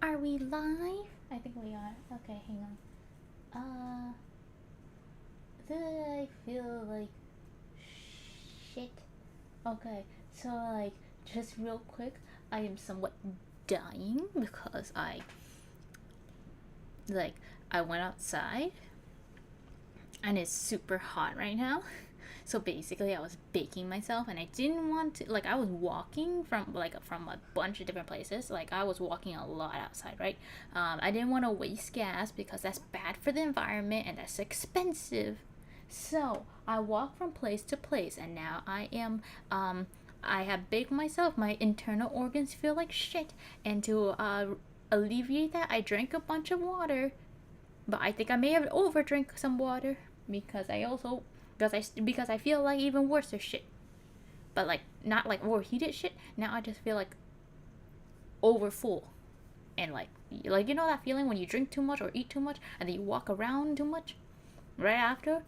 Are we live? I think we are. Okay, hang on. I feel like shit. Okay, so just real quick, I am somewhat dying because like, I went outside and it's super hot right now. So basically, I was baking myself, and I didn't want to. Like, I was walking from a bunch of different places. Like, I was walking a lot outside, right? I didn't want to waste gas because that's bad for the environment and that's expensive. So I walked from place to place, and now I have baked myself. My internal organs feel like shit, and to alleviate that, I drank a bunch of water, but I think I may have overdrank some water because I feel like even worse shit. But like not like overheated shit. Now I just feel like over full. And like you know that feeling when you drink too much or eat too much and then you walk around too much right after?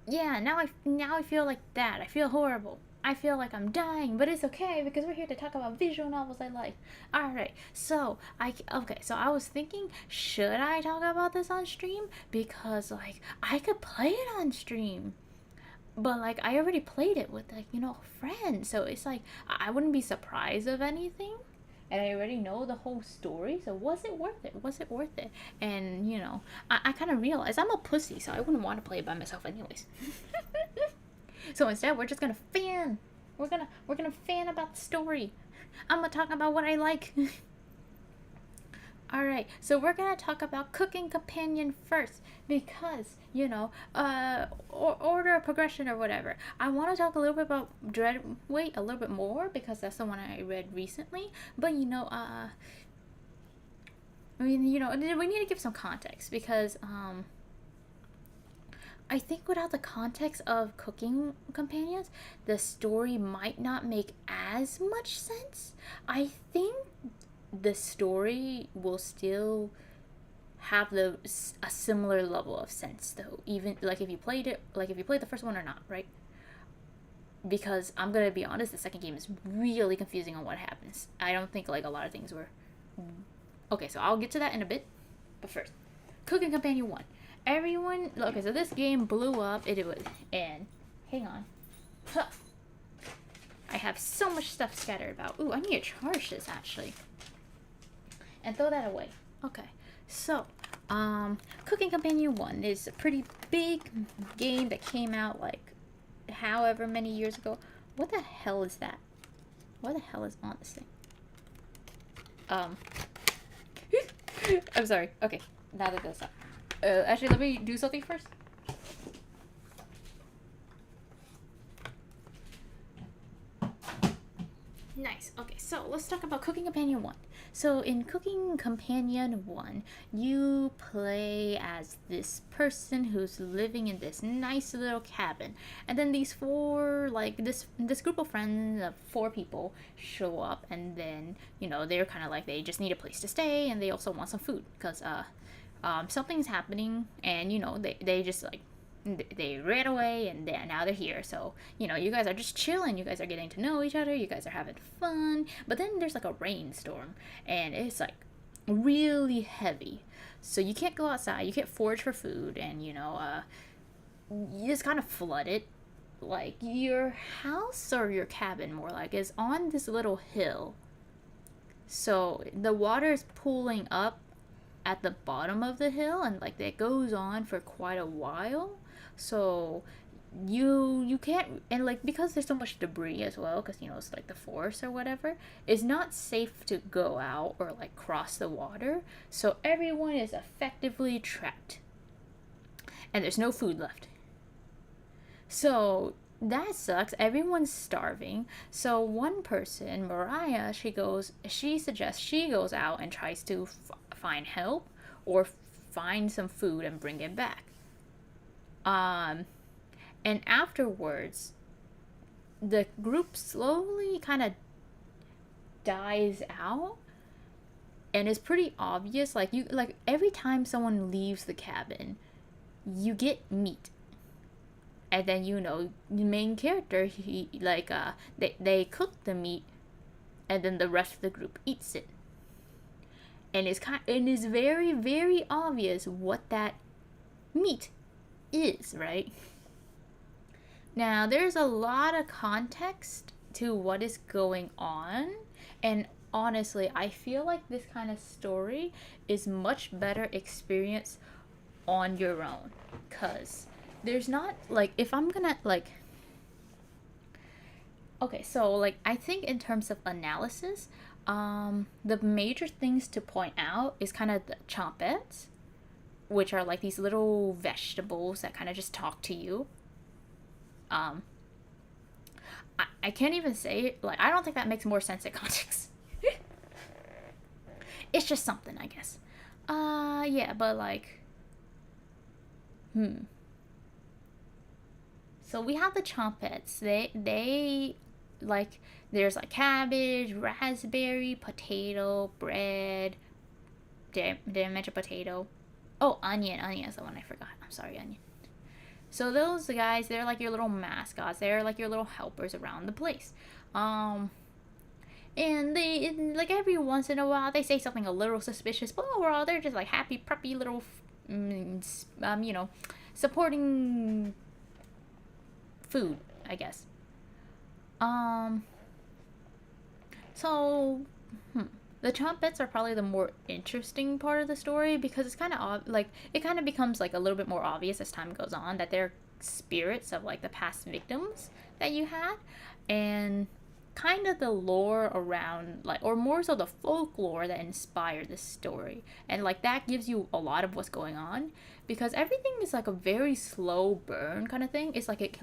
Yeah, now I feel like that. I feel horrible. I feel like I'm dying, but it's okay because we're here to talk about visual novels I like. All right, so I was thinking, should I talk about this on stream? Because like I could play it on stream, but like I already played it with friends, so it's like I wouldn't be surprised of anything, and I already know the whole story. So was it worth it? Was it worth it? And I kind of realized I'm a pussy, so I wouldn't want to play it by myself anyways. So instead, we're just gonna fan. We're gonna fan about the story. I'm gonna talk about what I like. All right, so we're gonna talk about Cooking Companion first because order of progression or whatever. I want to talk a little bit about Dreadweight a little bit more because that's the one I read recently. But we need to give some context because I think without the context of Cooking Companions, the story might not make as much sense. I think the story will still have a similar level of sense though, even like if you played the first one or not, right? Because I'm gonna be honest, the second game is really confusing on what happens. I don't think like a lot of things were okay, so I'll get to that in a bit. But first, Cooking Companion 1. Everyone, okay, so this game blew up. It was, and hang on. Huh. I have so much stuff scattered about. Ooh, I need to charge this actually. And throw that away. Okay, so Cooking Companion 1 is a pretty big game that came out like however many years ago. What the hell is that? What the hell is on this thing? I'm sorry. Okay, now that that's up. Actually, let me do something first. Nice. Okay, so let's talk about Cooking Companion 1. So in Cooking Companion 1, you play as this person who's living in this nice little cabin. And then these this group of friends of four people show up, and then, they're kind of like they just need a place to stay, and they also want some food because something's happening, and they just like they ran away, and now they're here. So you guys are just chilling, you guys are getting to know each other, you guys are having fun. But then there's like a rainstorm, and it's like really heavy, so you can't go outside, you can't forage for food, and it's kind of flooded. Like your house, or your cabin more like, is on this little hill, so the water is pooling up at the bottom of the hill, and like that goes on for quite a while. So you can't, and like because there's so much debris as well, because it's like the forest or whatever, it's not safe to go out or like cross the water, so everyone is effectively trapped, and there's no food left. So that sucks. Everyone's starving. So one person, Mariah, she suggests she goes out and tries to find help or find some food and bring it back. And afterwards, the group slowly kind of dies out, and it's pretty obvious. Like every time someone leaves the cabin, you get meat. And then the main character, they cook the meat, and then the rest of the group eats it. and it's very, very obvious what that meat is, right? Now, there's a lot of context to what is going on, and honestly, I feel like this kind of story is much better experience on your own, cuz there's not like, if I'm going to like, okay, so like I think in terms of analysis, the major things to point out is kind of the chompettes, which are like these little vegetables that kind of just talk to you. um I can't even say it. Like, I don't think that makes more sense in context. It's just something, I guess. Yeah, but like, so we have the chompettes. They like, there's like cabbage, raspberry, potato, bread. Did I mention potato? Oh, onion. Onion is the one I forgot. I'm sorry, onion. So those guys, they're like your little mascots. They're like your little helpers around the place. And they, like, every once in a while they say something a little suspicious, but overall they're just like happy, preppy little, you know, supporting food, I guess. Um, so, the trumpets are probably the more interesting part of the story, because it's kind of like, it kind of becomes like a little bit more obvious as time goes on that they're spirits of like the past victims that you had, and kind of the lore around, like, or more so the folklore that inspired this story, and like that gives you a lot of what's going on, because everything is like a very slow burn kind of thing. It's like it's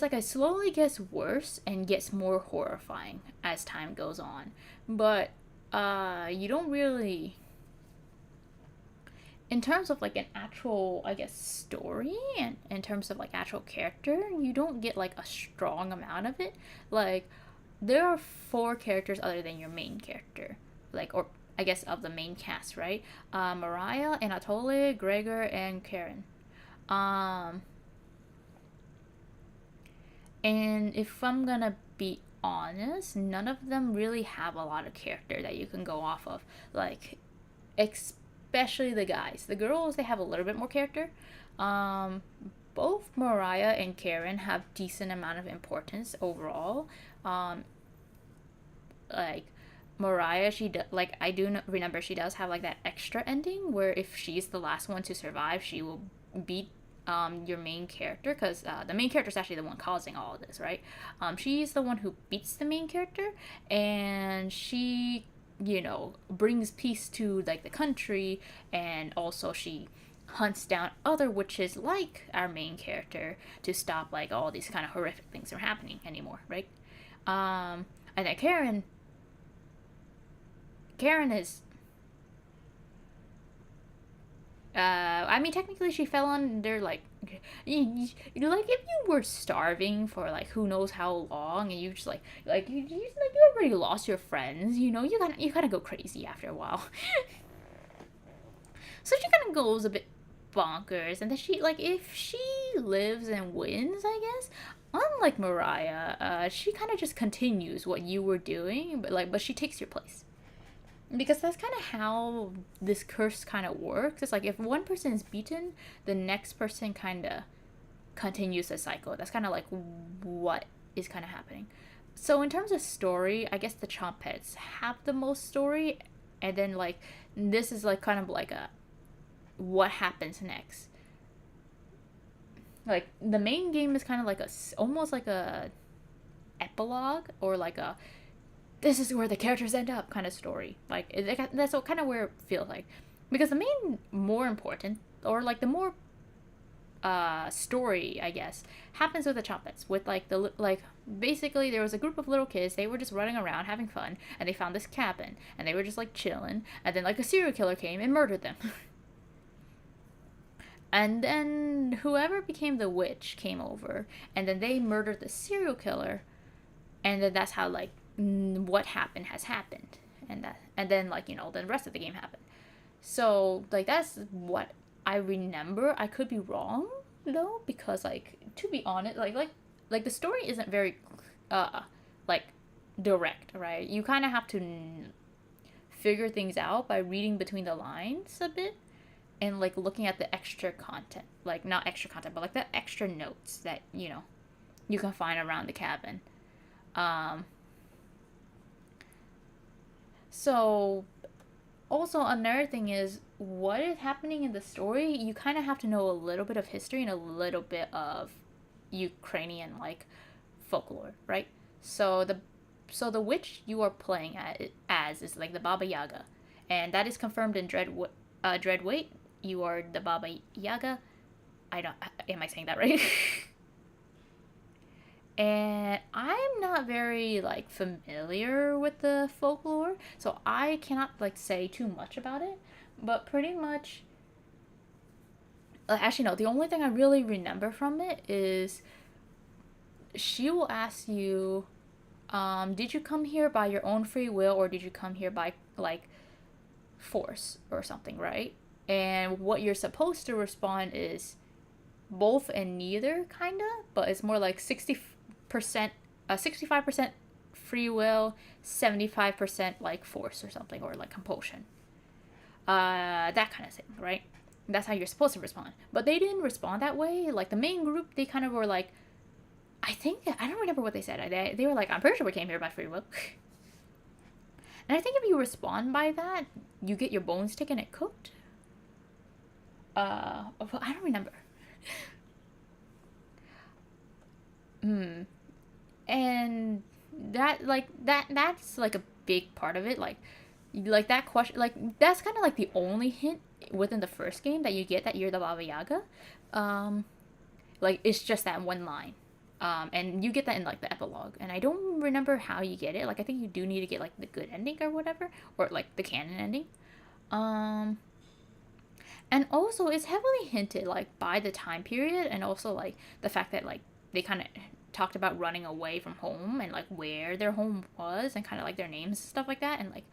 like it slowly gets worse and gets more horrifying as time goes on. But you don't really, in terms of like an actual, I guess, story, and in terms of like actual character, you don't get like a strong amount of it. Like, there are four characters other than your main character, like, or I guess of the main cast, right? Mariah, Anatoly, Gregor, and Karen. Um, and if I'm gonna be honest, none of them really have a lot of character that you can go off of. Like, especially the guys. The girls, they have a little bit more character. Um, Both Mariah and Karen have decent amount of importance overall. Um, like, Mariah, like, I do remember she does have like that extra ending where if she's the last one to survive, she will beat your main character, because the main character is actually the one causing all of this, right? She's the one who beats the main character, and she, you know, brings peace to like the country, and also she hunts down other witches like our main character to stop like all these kind of horrific things from happening anymore, right? And then Karen is, I mean, technically she fell under like, like if you were starving for like who knows how long, and you just you already lost your friends, you know, you kind of go crazy after a while. So she kind of goes a bit bonkers, and then she, like, if she lives and wins, I guess. Unlike Mariah, she kind of just continues what you were doing, but she takes your place, because that's kind of how this curse kind of works. It's like if one person is beaten, the next person kind of continues the cycle. That's kind of like what is kind of happening. So in terms of story, I guess the Chompets have the most story, and then like this is like kind of like a what happens next. Like, the main game is kind of like a almost like a epilogue, or like a this is where the characters end up kind of story. Like, that's what kind of where it feels like, because the main more important, or like the more story, I guess, happens with the trumpets. With like the like basically there was a group of little kids. They were just running around having fun, and they found this cabin, and they were just like chilling, and then like a serial killer came and murdered them. And then whoever became the witch came over, and then they murdered the serial killer, and then that's how like what happened has happened, and then like, you know, the rest of the game happened. So like that's what I remember. I could be wrong though, because like, to be honest, like the story isn't very like direct, right? You kind of have to figure things out by reading between the lines a bit and like looking at the extra content, like not extra content, but like the extra notes that you can find around the cabin. Um, so also another thing is what is happening in the story. You kind of have to know a little bit of history and a little bit of Ukrainian like folklore, right? So the witch you are playing as is like the Baba Yaga, and that is confirmed in Dreadweight. You are the Baba Yaga. I don't. Am I saying that right? And I'm not very like familiar with the folklore, so I cannot like say too much about it. But pretty much, actually no. The only thing I really remember from it is she will ask you, did you come here by your own free will or did you come here by like force or something, right? And what you're supposed to respond is both and neither, kinda, but it's more like 60%, 65% free will, 75% like force or something, or like compulsion. That kind of thing, right? That's how you're supposed to respond. But they didn't respond that way. Like the main group, they kind of were like, I don't remember what they said. They were like, I'm pretty sure we came here by free will. And I think if you respond by that, you get your bones taken and cooked. Well, I don't remember. And that's like a big part of it. Like that question, like that's kind of like the only hint within the first game that you get that you're the Baba Yaga. Like it's just that one line. And you get that in like the epilogue, and I don't remember how you get it. Like I think you do need to get like the good ending or whatever, or like the canon ending. Um, and also it's heavily hinted like by the time period, and also like the fact that like they kind of talked about running away from home and like where their home was and kind of like their names and stuff like that, and like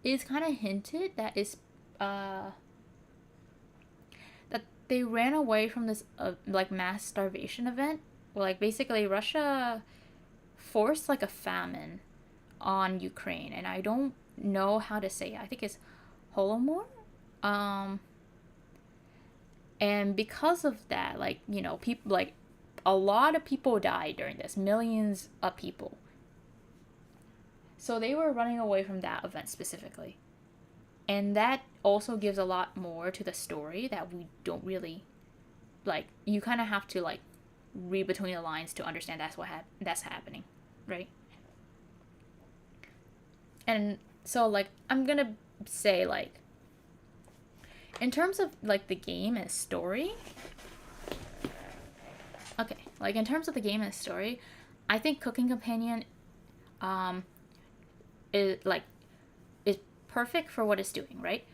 it's kind of hinted that it's that they ran away from this like mass starvation event. Well, like basically Russia forced like a famine on Ukraine, and I don't know how to say it. I think it's Holodomor. Um, and because of that, like people like a lot of people died during this, millions of people. So they were running away from that event specifically, and that also gives a lot more to the story that we don't really like. You kind of have to like read between the lines to understand that's happening, right? And so like I'm gonna say like in terms of like the game and story, okay, like in terms of the game and story, I think Cooking Companion um is like is perfect for what it's doing, right?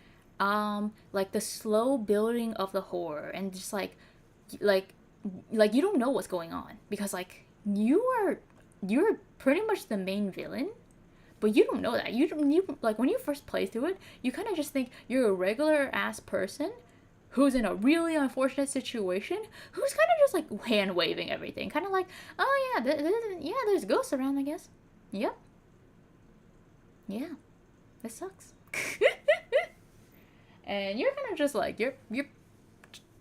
Like the slow building of the horror and just like like you don't know what's going on because like you're pretty much the main villain, but you don't know that. You like when you first play through it, you kind of just think you're a regular ass person who's in a really unfortunate situation, who's kind of just like hand waving everything, kind of like, oh yeah, yeah, there's ghosts around, I guess. Yep. Yeah, this sucks. And you're kind of just like you're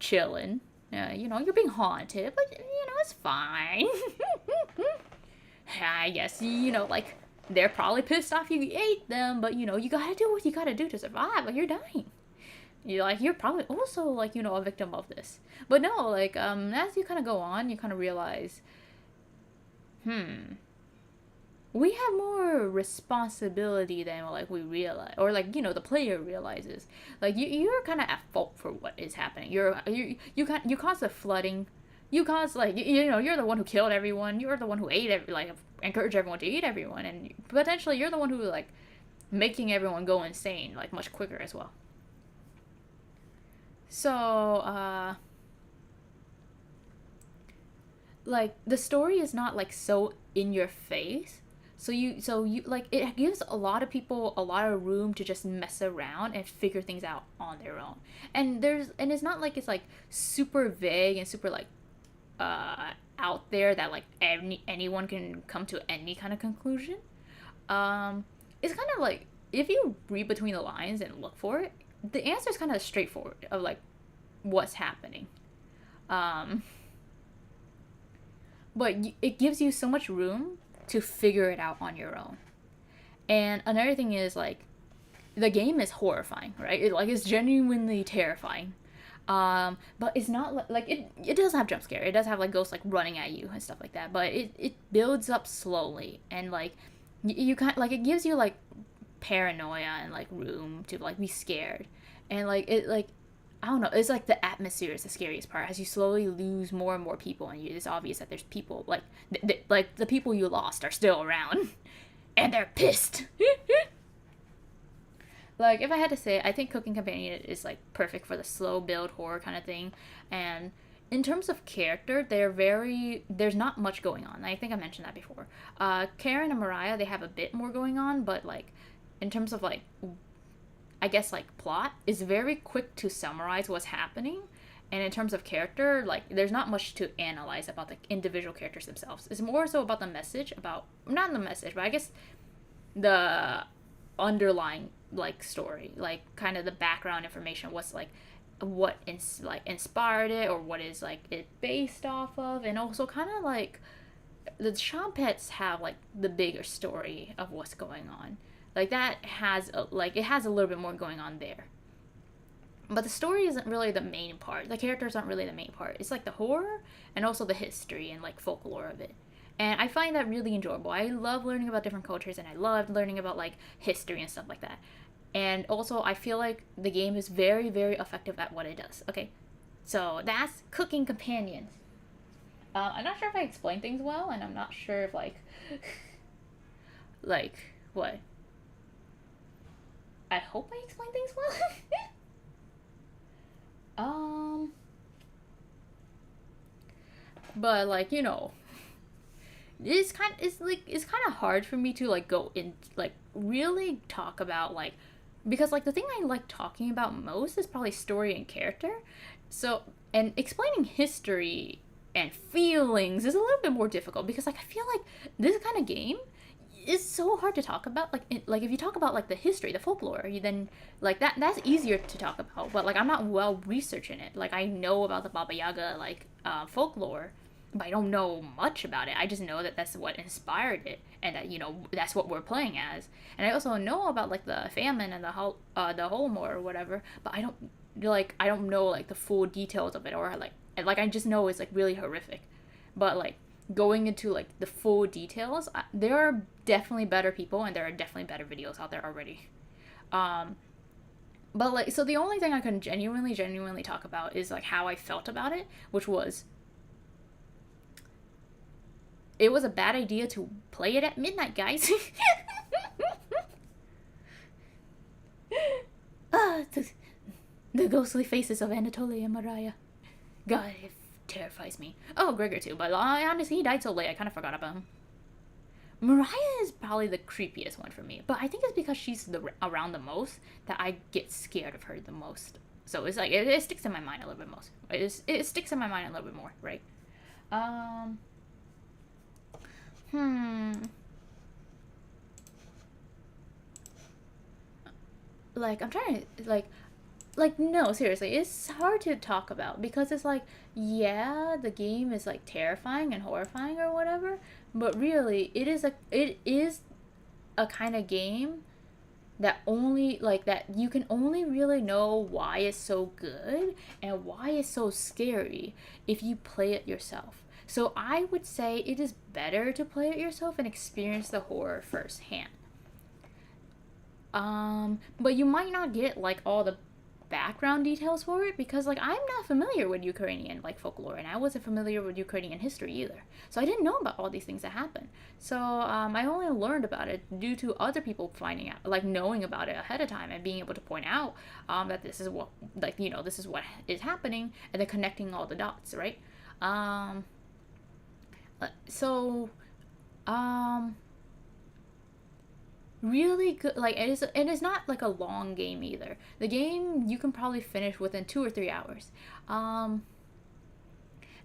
chilling. You're being haunted, but it's fine. I guess like they're probably pissed off you ate them, but you gotta do what you gotta do to survive. Like you're dying. You're probably also like a victim of this. But no, like as you kind of go on, you kind of realize, we have more responsibility than like we realize, or like the player realizes. Like you're kind of at fault for what is happening. You cause the flooding. You cause like you're the one who killed everyone. You're the one who encouraged everyone to eat everyone, and potentially you're the one who like making everyone go insane like much quicker as well. So like the story is not like so in your face, so you like it gives a lot of people a lot of room to just mess around and figure things out on their own. And it's not like it's like super vague and super like out there that like anyone can come to any kind of conclusion. It's kind of like if you read between the lines and look for it, the answer is kind of straightforward of like what's happening. Um, but it gives you so much room to figure it out on your own. And another thing is like the game is horrifying, right? It's genuinely terrifying. But it's not like it does have jump scare. It does have like ghosts like running at you and stuff like that. But it builds up slowly and like you kind like it gives you like paranoia and like room to like be scared. And like it like I don't know, it's like the atmosphere is the scariest part. As you slowly lose more and more people, and it's obvious that there's people like like the people you lost are still around, and they're pissed. Like if I had to say, I think Cooking Companion is like perfect for the slow build horror kind of thing. And in terms of character, there's not much going on. I think I mentioned that before. Karen and Mariah, they have a bit more going on, but like in terms of like I guess like plot, is very quick to summarize what's happening. And in terms of character, like there's not much to analyze about the individual characters themselves. It's more so about the message, about not the message, but I guess the underlying like story, like kind of the background information, what's like like inspired it, or what is like it based off of, and also kind of like the Champets have like the bigger story of what's going on. Like that has like it has a little bit more going on there. But the story isn't really the main part. The characters aren't really the main part. It's like the horror and also the history and like folklore of it. And I find that really enjoyable. I love learning about different cultures, and I love learning about like history and stuff like that. And also I feel like the game is very, very effective at what it does. Okay. So that's Cooking Companions. I'm not sure if I explained things well, and I'm not sure if like like what? I hope I explained things well. um but like, it's kind of hard for me to like go in like really talk about like, because like the thing I like talking about most is probably story and character. So, and explaining history and feelings is a little bit more difficult, because like I feel like this kind of game is so hard to talk about. Like like if you talk about like the history, the folklore, you then like that's easier to talk about. But like I'm not well researched in it. Like I know about the Baba Yaga like folklore, but I don't know much about it. I just know that that's what inspired it, and that that's what we're playing as. And I also know about like the famine and the Holodomor or whatever, but I don't know like the full details of it, or like I just know it's like really horrific. But like going into like the full details, there are definitely better people, and there are definitely better videos out there already. Um, but like so the only thing I can genuinely talk about is like how I felt about it, which was it was a bad idea to play it at midnight, guys. Ah, the ghostly faces of Anatolia and Mariah. God, it terrifies me. Oh, Gregor too, but honestly, he died so late, I kind of forgot about him. Mariah is probably the creepiest one for me, but I think it's because she's around the most that I get scared of her the most. So it's like it sticks in my mind a little bit most. It sticks in my mind a little bit more, right? Um. Hmm. Like I'm trying to like no, seriously, it's hard to talk about, because it's like, yeah, the game is like terrifying and horrifying or whatever, but really it is a kind of game that only like that you can only really know why it's so good and why it's so scary if you play it yourself. So I would say it is better to play it yourself and experience the horror firsthand. But you might not get like all the background details for it, because like I'm not familiar with Ukrainian like folklore, and I wasn't familiar with Ukrainian history either. So I didn't know about all these things that happened. So I only learned about it due to other people finding out, like knowing about it ahead of time and being able to point out that this is what like this is what is happening, and then connecting all the dots, right? Um, so um really good, like it is not like a long game either. The game you can probably finish within 2 or 3 hours. um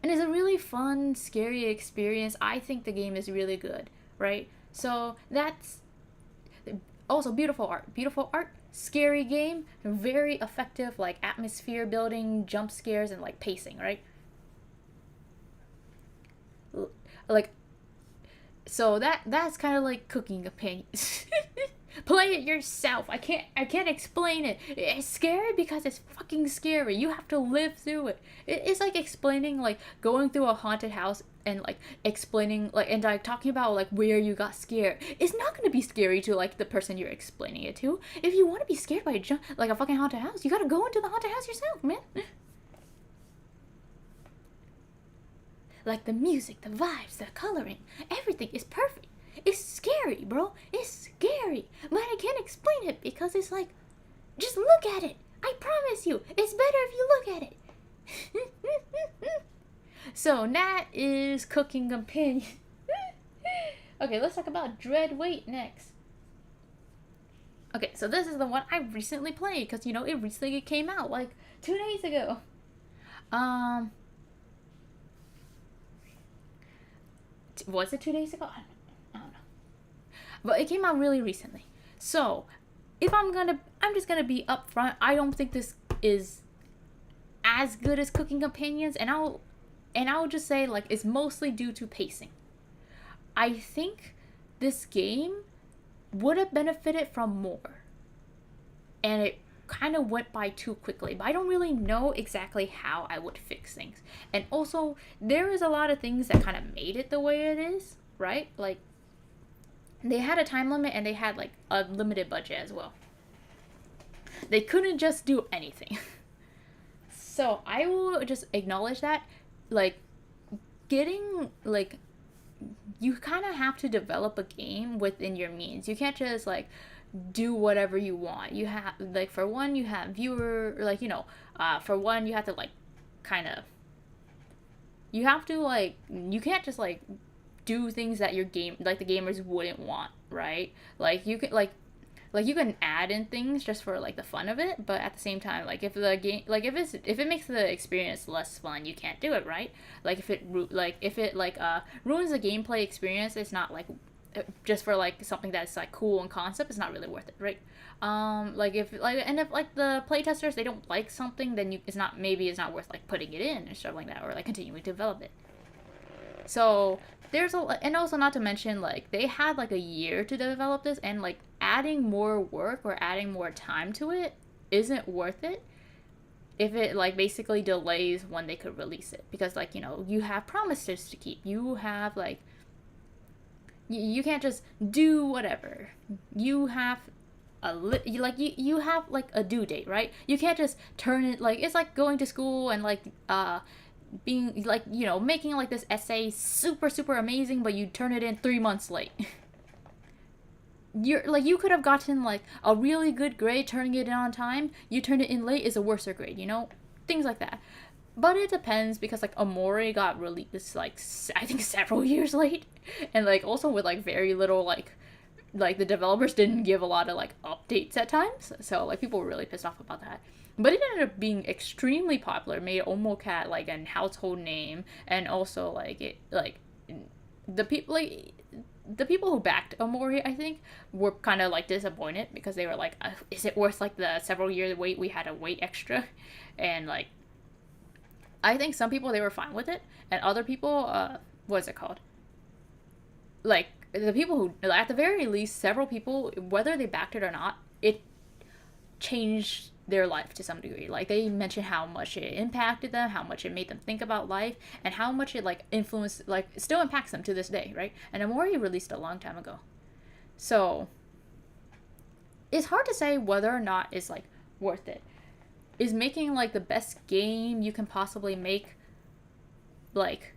and it's a really fun scary experience. I think the game is really good, right? So that's Also, beautiful art, scary game, very effective, like atmosphere building, jump scares, and like pacing, right? Like, so that's kind of like cooking opinions. Play it yourself. I can't explain it. It's scary because it's fucking scary. You have to live through it. It's like explaining, like going through a haunted house and like explaining, like, and like talking about like where you got scared. It's not gonna be scary to like the person you're explaining it to. If you want to be scared by like a fucking haunted house, you gotta go into the haunted house yourself, man. Like the music, the vibes, the coloring, everything is perfect. It's scary, bro. It's scary. But I can't explain it because it's like, just look at it. I promise you, it's better if you look at it. So that is cooking opinion. Okay, let's talk about Dread Wait next. Okay, so this is the one I recently played because, you know, it recently came out like 2 days ago. Was it 2 days ago? I don't know. But it came out really recently. So, if I'm just gonna be upfront. I don't think this is as good as Cooking Opinions, and I'll just say, like, it's mostly due to pacing. I think this game would have benefited from more, and it kind of went by too quickly, but I don't really know exactly how I would fix things. And also, there is a lot of things that kind of made it the way it is, right? Like, they had a time limit and they had like a limited budget as well. They couldn't just do anything. So I will just acknowledge that, like, getting, like, you kind of have to develop a game within your means. You can't just like do whatever you want. You have, like, for one, you have viewer, like, you know, for one, you have to like kind of, you have to like, you can't just like do things that your game, like, the gamers wouldn't want, right? Like, you can like you can add in things just for like the fun of it, but at the same time, like, if the game, like, if it makes the experience less fun, you can't do it, right? Like, if it ruins the gameplay experience, it's not like, just for like something that's like cool in concept, it's not really worth it, right? Like, if like, and if like the playtesters, they don't like something, then it's not worth like putting it in and stuff like that, or like continuing to develop it. So and also, not to mention, like, they had like a year to develop this, and like adding more work or adding more time to it isn't worth it if it like basically delays when they could release it, because, like, you know, you have promises to keep. You have like, you can't just do whatever. You have you have like a due date, right? You can't just turn it, like, it's like going to school and like being like, you know, making like this essay super amazing, but you turn it in 3 months late. You're like, you could have gotten like a really good grade turning it in on time. You turn it in late is a worse grade, you know, things like that. But it depends, because like Omori got released like, I think, several years late, and like also with like very little like the developers didn't give a lot of like updates at times, so like people were really pissed off about that. But it ended up being extremely popular, made Omocat like a household name, and also like it like the people who backed Omori, I think, were kind of like disappointed, because they were like, is it worth like the several year wait we had to wait extra? And like, I think some people, they were fine with it, and other people, what's it called? Like, the people who, at the very least, several people, whether they backed it or not, it changed their life to some degree. Like, they mentioned how much it impacted them, how much it made them think about life, and how much it like influenced, like, it still impacts them to this day, right? And Omori released a long time ago, so it's hard to say whether or not it's like worth it. Is making like the best game you can possibly make like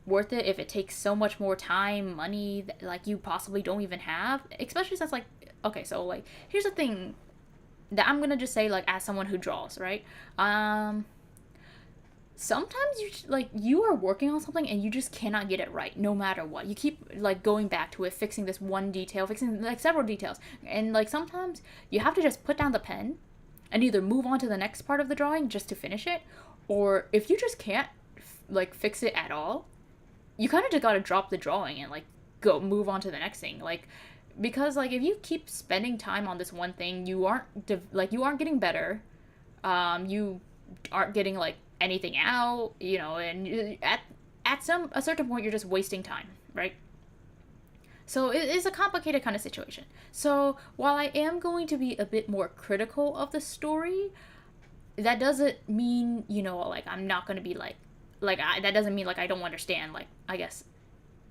worth it if it takes so much more time, money that like you possibly don't even have? Especially since, like, okay, so like, here's the thing that I'm gonna just say, like, as someone who draws, right? Sometimes you are working on something and you just cannot get it right, no matter what. You keep like going back to it, fixing this one detail, fixing like several details, and like sometimes you have to just put down the pen and either move on to the next part of the drawing just to finish it, or if you just can't like fix it at all, you kind of just gotta drop the drawing and like go move on to the next thing. Like, because like if you keep spending time on this one thing, you aren't getting better. You aren't getting like anything out, and at a certain point you're just wasting time, right? So it is a complicated kind of situation. So while I am going to be a bit more critical of the story, that doesn't mean, like I'm not going to be that doesn't mean like I don't understand, like, I guess,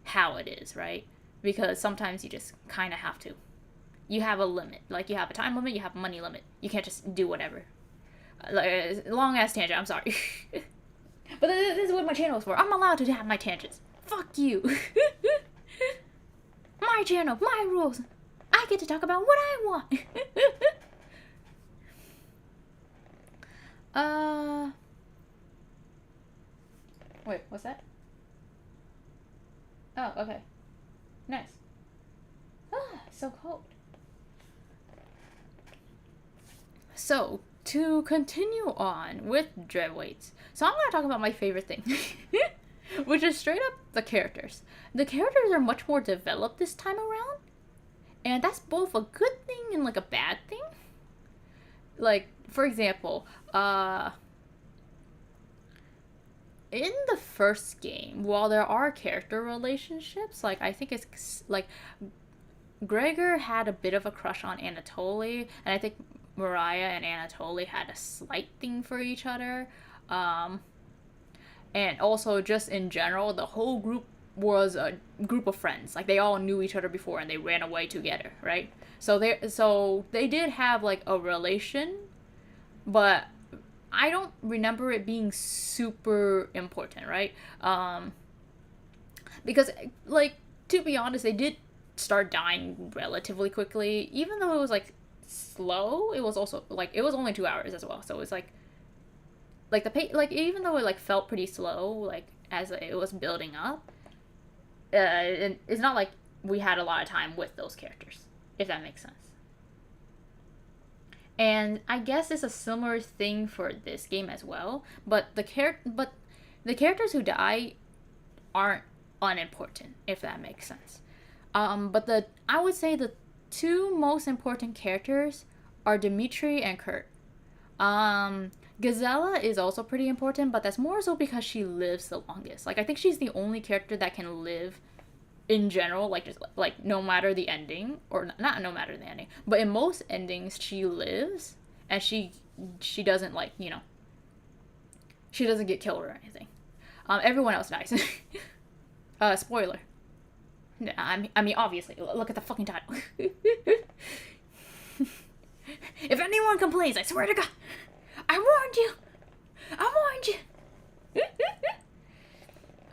how it is, right? Because sometimes you just kind of have to. You have a limit. Like, you have a time limit, you have a money limit. You can't just do whatever. Like, long ass tangent, I'm sorry. But this is what my channel is for. I'm allowed to have my tangents. Fuck you. My channel, my rules. I get to talk about what I want. Wait, what's that? Oh, okay. Nice. Ah, so cold. So, to continue on with Dreadweights. So I'm going to talk about my favorite thing. Which is straight up the characters. The characters are much more developed this time around. And that's both a good thing and like a bad thing. Like, for example, in the first game, while there are character relationships, like, I think it's like Gregor had a bit of a crush on Anatoly, and I think Mariah and Anatoly had a slight thing for each other. And also, just in general, the whole group was a group of friends. Like, they all knew each other before and they ran away together, right? So they did have like a relation, but I don't remember it being super important, right? Because, like, to be honest, they did start dying relatively quickly. Even though it was like slow, it was also like, it was only 2 hours as well. So it's like the pace, like, even though it like felt pretty slow, like, as it was building up, it's not like we had a lot of time with those characters, if that makes sense. And I guess it's a similar thing for this game as well. But the characters who die aren't unimportant, if that makes sense. But I would say the two most important characters are Dimitri and Kurt. Gazella is also pretty important, but that's more so because she lives the longest. Like, I think she's the only character that can live in general, like, just like no matter the ending, or not no matter the ending, but in most endings she lives, and she doesn't, like, she doesn't get killed or anything. Everyone else dies. Spoiler. I mean, obviously, look at the fucking title. If anyone complains, I swear to God, I warned you. I warned you.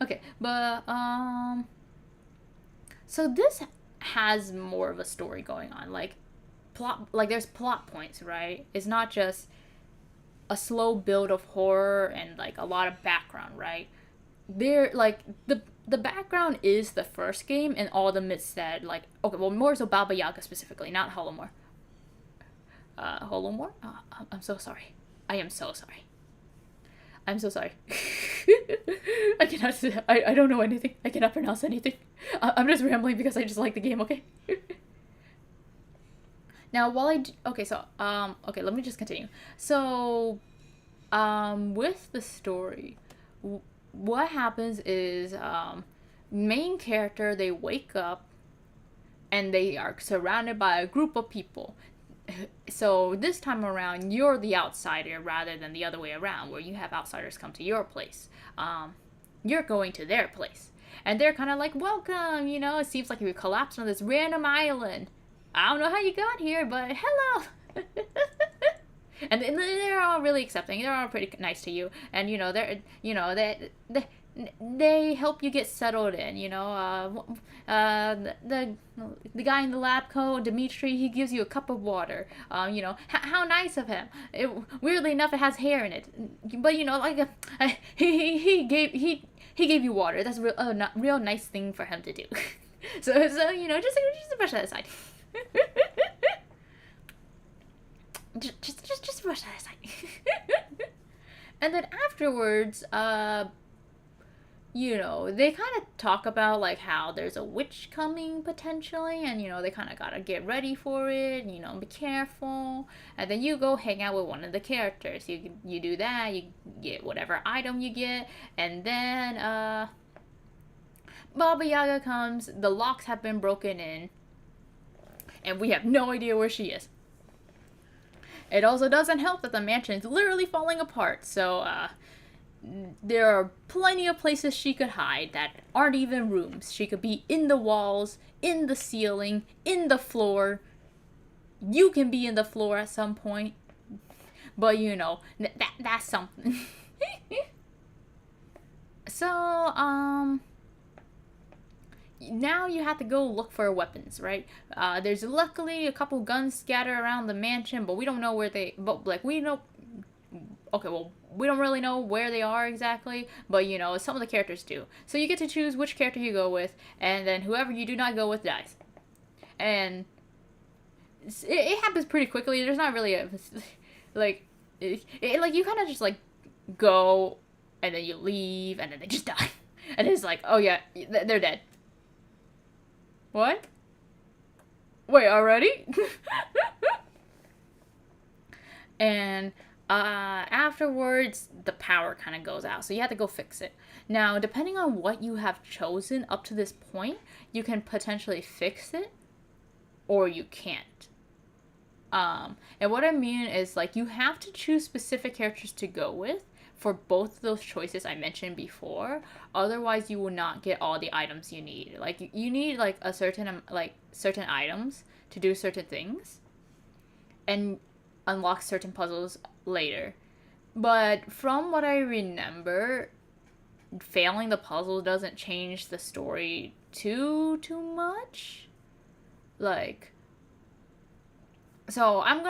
Okay, but so this has more of a story going on, like there's plot points, right? It's not just a slow build of horror and like a lot of background, right? There, like, the background is the first game and all the myths that, like, okay, well, more so Baba Yaga specifically, not Holodomor. Holodomor? I'm so sorry. I am so sorry. I'm so sorry. I cannot. I don't know anything. I cannot pronounce anything. I'm just rambling because I just like the game. Okay. Now, okay, so okay, let me just continue. So, with the story, what happens is, main character, they wake up, and they are surrounded by a group of people. So this time around, you're the outsider rather than the other way around, where you have outsiders come to your place. You're going to their place. And they're kind of like, welcome, it seems like you collapsed on this random island. I don't know how you got here, but hello. And they're all really accepting. They're all pretty nice to you. And, they help you get settled in, the guy in the lab coat, Dimitri, he gives you a cup of water. How nice of him. Weirdly enough, it has hair in it, but like, he gave you water. That's real nice thing for him to do. so just brush that aside. just brush that aside. And then afterwards, you know, they kind of talk about like how there's a witch coming potentially, and you know, they kind of gotta get ready for it, you know, be careful. And then you go hang out with one of the characters. You do that, you get whatever item you get, and then Baba Yaga comes, the locks have been broken in, and we have no idea where she is. It also doesn't help that the mansion is literally falling apart, so there are plenty of places she could hide that aren't even rooms. She could be in the walls, in the ceiling, in the floor. You can be in the floor at some point, but you know, that's something. So, now you have to go look for weapons, right? There's luckily a couple guns scattered around the mansion, but we don't know where they. But like we know. Okay, well, we don't really know where they are exactly, but you know, some of the characters do. So you get to choose which character you go with, and then whoever you do not go with dies. And it happens pretty quickly. There's not really a like, like you kind of just like go, and then you leave, and then they just die, and it's like, oh yeah, they're dead. What? Wait, already? And afterwards, the power kind of goes out, so you have to go fix it. Now, depending on what you have chosen up to this point, you can potentially fix it, or you can't. And what I mean is, like, you have to choose specific characters to go with for both of those choices I mentioned before. Otherwise, you will not get all the items you need. Like, you need, like, a certain items to do certain things. And unlock certain puzzles later. But from what I remember, failing the puzzle doesn't change the story too much. Like, so I'm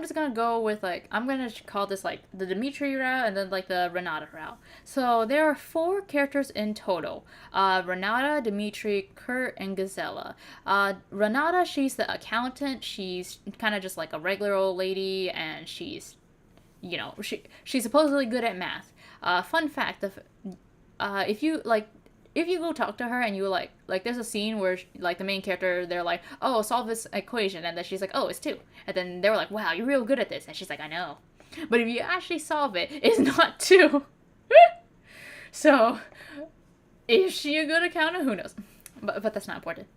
just gonna go with like, I'm gonna call this like the Dimitri route and then like the Renata route. So there are 4 characters in total: Renata, Dimitri, Kurt, and Gazella. Renata, she's the accountant. She's kind of just like a regular old lady, and she's, you know, she's supposedly good at math. Fun fact: if you like, if you go talk to her and you like there's a scene where like the main character, they're like, oh, solve this equation, and then she's like, oh, it's 2, and then they're like, wow, you're real good at this, and she's like, I know, but if you actually solve it, it's not 2. So is she a good accountant? Who knows, but that's not important.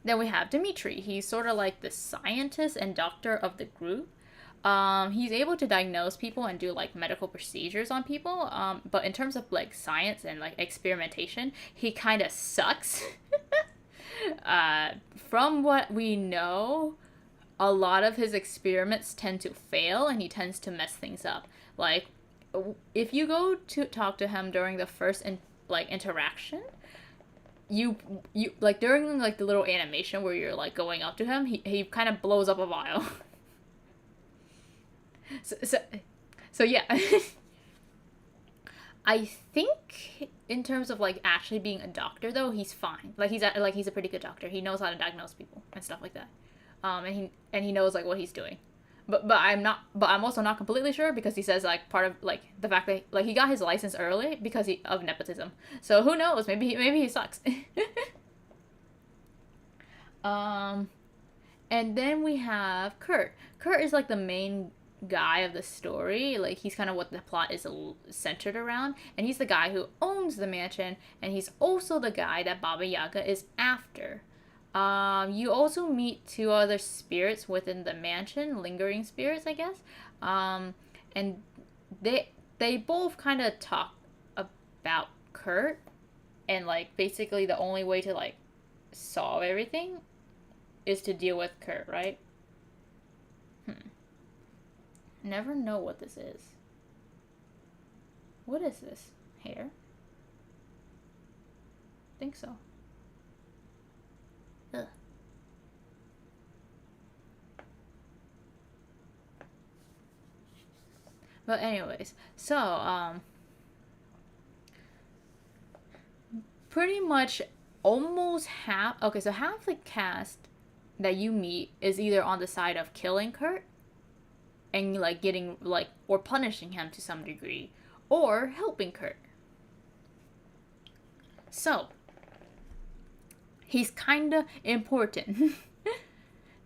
Then we have Dimitri. He's sort of like the scientist and doctor of the group. He's able to diagnose people and do like medical procedures on people. But in terms of like science and like experimentation, he kind of sucks. From what we know, a lot of his experiments tend to fail, and he tends to mess things up. Like, if you go to talk to him during the first interaction, you like during like the little animation where you're like going up to him, he kind of blows up a vial. So yeah. I think in terms of like actually being a doctor though, he's fine. Like he's a pretty good doctor. He knows how to diagnose people and stuff like that. And he knows like what he's doing. But I'm also not completely sure, because he says like part of like the fact that like he got his license early because of nepotism. So who knows? Maybe he sucks. And then we have Kurt. Kurt is like the main guy of the story. Like, he's kind of what the plot is centered around, and he's the guy who owns the mansion, and he's also the guy that Baba Yaga is after. You also meet 2 other spirits within the mansion, lingering spirits, I guess. And they both kind of talk about Kurt, and like basically the only way to like solve everything is to deal with Kurt, right? Never know what this is. What is this? Hair? Think so. Ugh. But anyways, so pretty much almost half. Okay, so half the cast that you meet is either on the side of killing Kurt and like getting like, or punishing him to some degree, or helping Kurt. So, he's kinda important.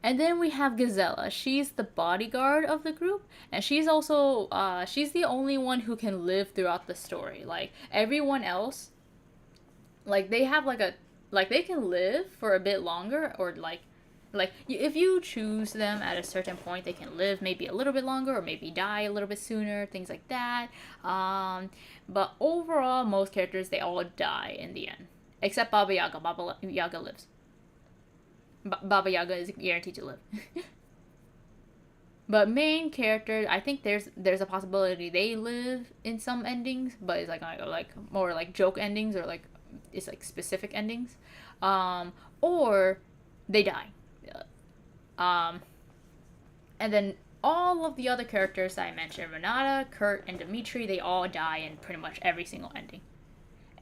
And then we have Gazella. She's the bodyguard of the group, and she's also she's the only one who can live throughout the story. Like everyone else, like they have like a like they can live for a bit longer, or like if you choose them at a certain point, they can live maybe a little bit longer or maybe die a little bit sooner, things like that. But overall, most characters, they all die in the end, except Baba Yaga. Baba Yaga lives. Baba Yaga is guaranteed to live. But main character, I think there's a possibility they live in some endings, but it's like more like joke endings, or like it's like specific endings, or they die. Um, and then all of the other characters that I mentioned, Renata, Kurt, and Dimitri, they all die in pretty much every single ending.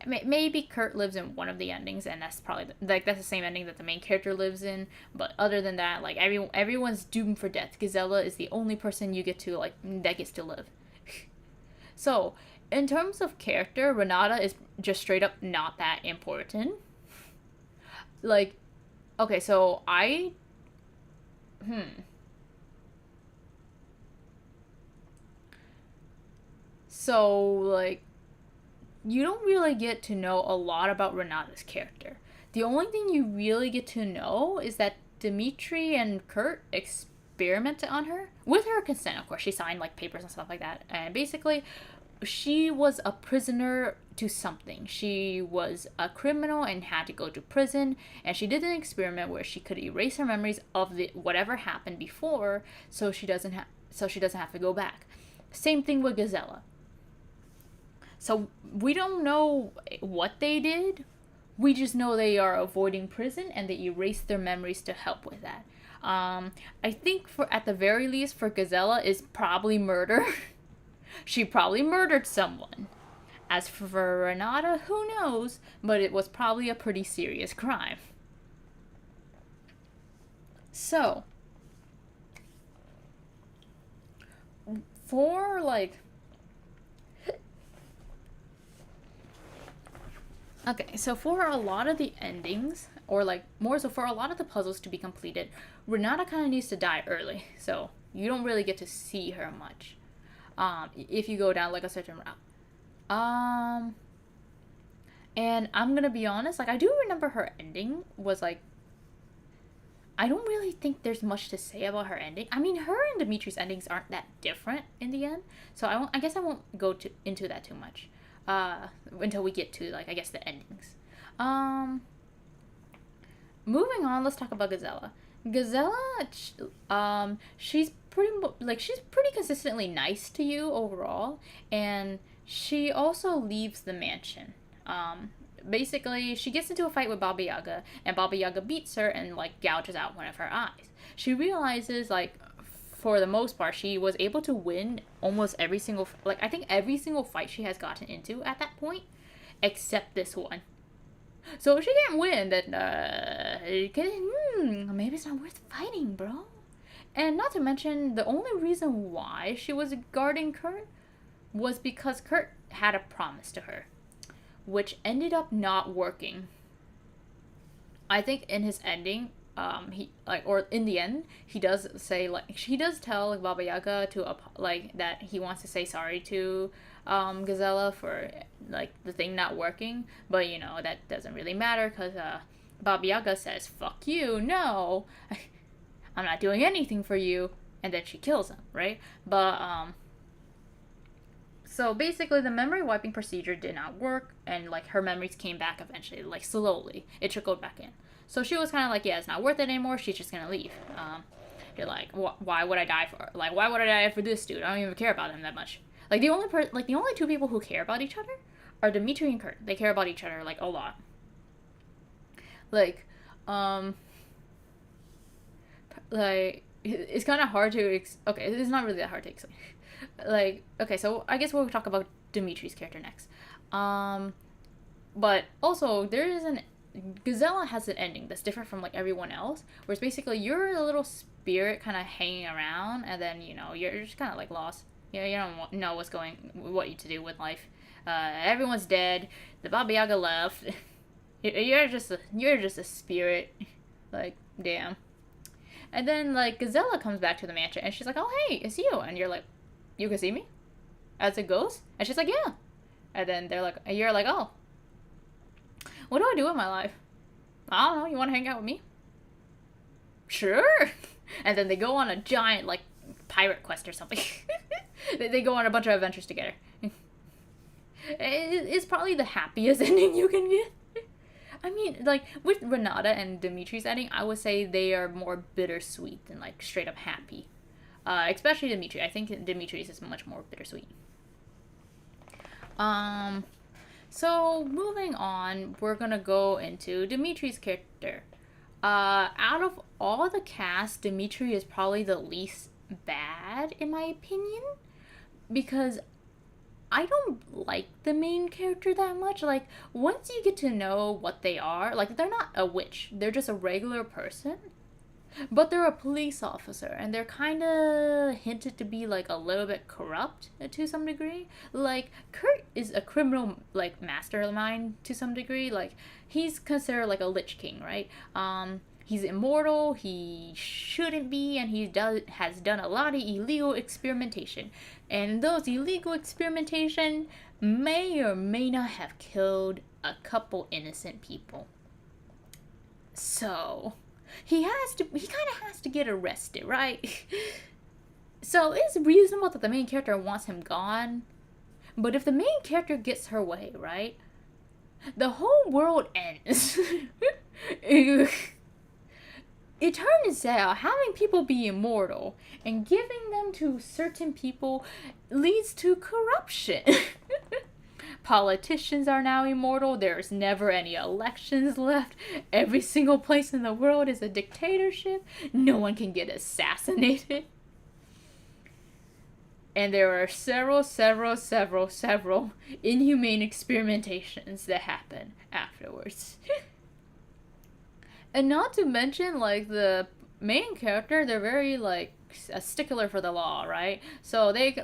Maybe Kurt lives in one of the endings, and that's probably like that's the same ending that the main character lives in. But other than that, like everyone's doomed for death. Gazella is the only person you get to like that gets to live. So, in terms of character, Renata is just straight up not that important. Like, okay, so so like you don't really get to know a lot about Renata's character. The only thing you really get to know is that Dimitri and Kurt experimented on her with her consent. Of course, she signed like papers and stuff like that, and basically she was a prisoner to something. She was a criminal and had to go to prison, and she did an experiment where she could erase her memories of whatever happened before, so she doesn't have to go back. Same thing with Gazella. So we don't know what they did. We just know they are avoiding prison, and they erase their memories to help with that. I think for at the very least for Gazella is probably murder. She probably murdered someone. As for Renata, who knows? But it was probably a pretty serious crime. So, for like okay, so for a lot of the endings, or like more so for a lot of the puzzles to be completed, Renata kind of needs to die early, so you don't really get to see her much. If you go down like a certain route. And I'm gonna be honest, like I do remember her ending was like I don't really think there's much to say about her ending. I mean, her and Dimitri's endings aren't that different in the end, so I guess I won't go into that too much. Until we get to like I guess the endings. Moving on, let's talk about Gazella. Gazella, she's pretty consistently nice to you overall, and she also leaves the mansion. Basically, she gets into a fight with Baba Yaga, and Baba Yaga beats her and like gouges out one of her eyes. She realizes like for the most part, she was able to win almost every single like I think every single fight she has gotten into at that point, except this one. So if she can't win, then maybe it's not worth fighting, bro. And not to mention, the only reason why she was guarding Kurt was because Kurt had a promise to her, which ended up not working. I think in his ending, he like or in the end, he does say like he does tell like Baba Yaga to like that he wants to say sorry to Gazella for like the thing not working, but you know that doesn't really matter because Baba Yaga says fuck you, no, I'm not doing anything for you, and then she kills him, right? But so basically the memory wiping procedure did not work, and like her memories came back eventually, like slowly it trickled back in. So she was kind of like, yeah, it's not worth it anymore, she's just gonna leave. You're like, why would I die for like why would I die for this dude? I don't even care about him that much. Like the only two people who care about each other are Dimitri and Kurt. They care about each other like a lot. Like like it's kind of hard to okay, it's not really that hard to explain. Like okay, so I guess we'll talk about Dimitri's character next. But also there is an Gazella has an ending that's different from like everyone else, where it's basically you're a little spirit kind of hanging around, and then you know you're just kind of like lost. You don't know what you to do with life. Everyone's dead. The Baba Yaga left. You're just a spirit. Like, damn. And then like Gazella comes back to the mansion and she's like, "Oh hey, it's you." And you're like, "You can see me as a ghost?" And she's like, "Yeah." And then you're like, "Oh, what do I do with my life? I don't know. You want to hang out with me?" Sure. And then they go on a giant like pirate quest or something. They go on a bunch of adventures together. It's probably the happiest ending you can get. I mean, like with Renata and Dimitri's ending, I would say they are more bittersweet than like straight up happy. Especially Dimitri. I think Dimitri's is much more bittersweet. Um, so moving on, we're gonna go into Dimitri's character. Out of all the cast, Dimitri is probably the least bad in my opinion because I don't like the main character that much. Like, once you get to know what they are, like, they're not a witch, they're just a regular person, but they're a police officer, and they're kind of hinted to be, like, a little bit corrupt to some degree. Like, Kurt is a criminal, like, mastermind to some degree. Like, he's considered, like, a Lich King, right? He's immortal, he shouldn't be, and has done a lot of illegal experimentation. And those illegal experimentation may or may not have killed a couple innocent people. So, he kind of has to get arrested, right? So, it's reasonable that the main character wants him gone. But if the main character gets her way, right? The whole world ends. It turns out having people be immortal and giving them to certain people leads to corruption. Politicians are now immortal. There's never any elections left. Every single place in the world is a dictatorship. No one can get assassinated. And there are several inhumane experimentations that happen afterwards. And not to mention, like, the main character, they're very, like, a stickler for the law, right? So they're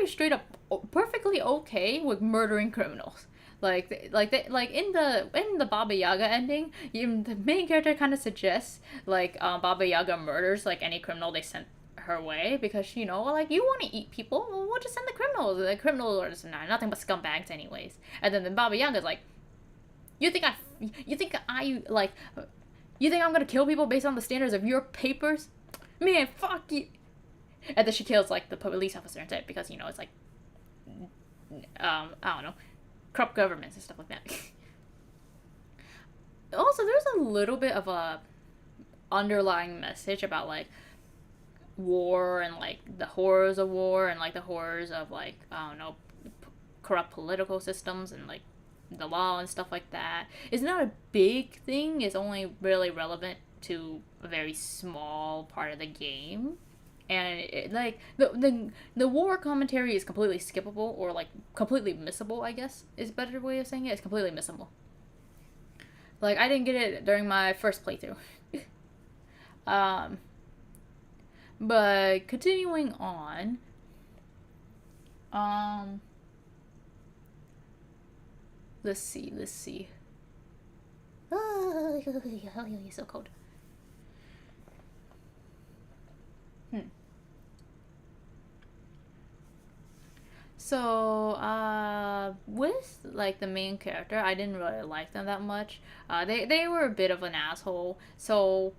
straight up perfectly okay with murdering criminals. Like in the Baba Yaga ending, the main character kind of suggests like Baba Yaga murders like any criminal they sent her way because like you want to eat people, well, we'll just send the criminals. The criminals are just nothing but scumbags anyways. And then Baba Yaga's like, you think I like. You think I'm gonna kill people based on the standards of your papers? Man, fuck you. And then she kills, like, the police officer instead because, it's like, I don't know, corrupt governments and stuff like that. Also, there's a little bit of a underlying message about, like, war and, like, the horrors of war and, like, the horrors of, like, I don't know, corrupt political systems and, like, the law and stuff like that. It's not a big thing. It's only really relevant to a very small part of the game. And like the war commentary is completely skippable or like completely missable, I guess is a better way of saying it. It's completely missable. Like I didn't get it during my first playthrough. But continuing on, let's see. Oh, you're so cold. So, with, like, the main character, I didn't really like them that much. They were a bit of an asshole. So,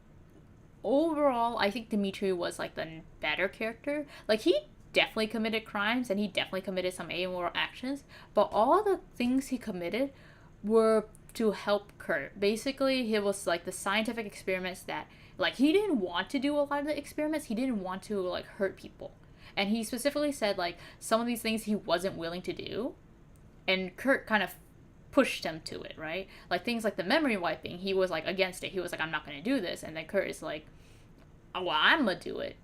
overall, I think Dimitri was, like, the better character. Like, he definitely committed crimes, and he definitely committed some amoral actions. But all the things he committed were to help Kurt. Basically, it was, like, the scientific experiments that, like, he didn't want to do a lot of the experiments. He didn't want to, like, hurt people. And he specifically said, like, some of these things he wasn't willing to do. And Kurt kind of pushed him to it, right? Like, things like the memory wiping, he was, like, against it. He was like, I'm not going to do this. And then Kurt is like, oh, well, I'm going to do it.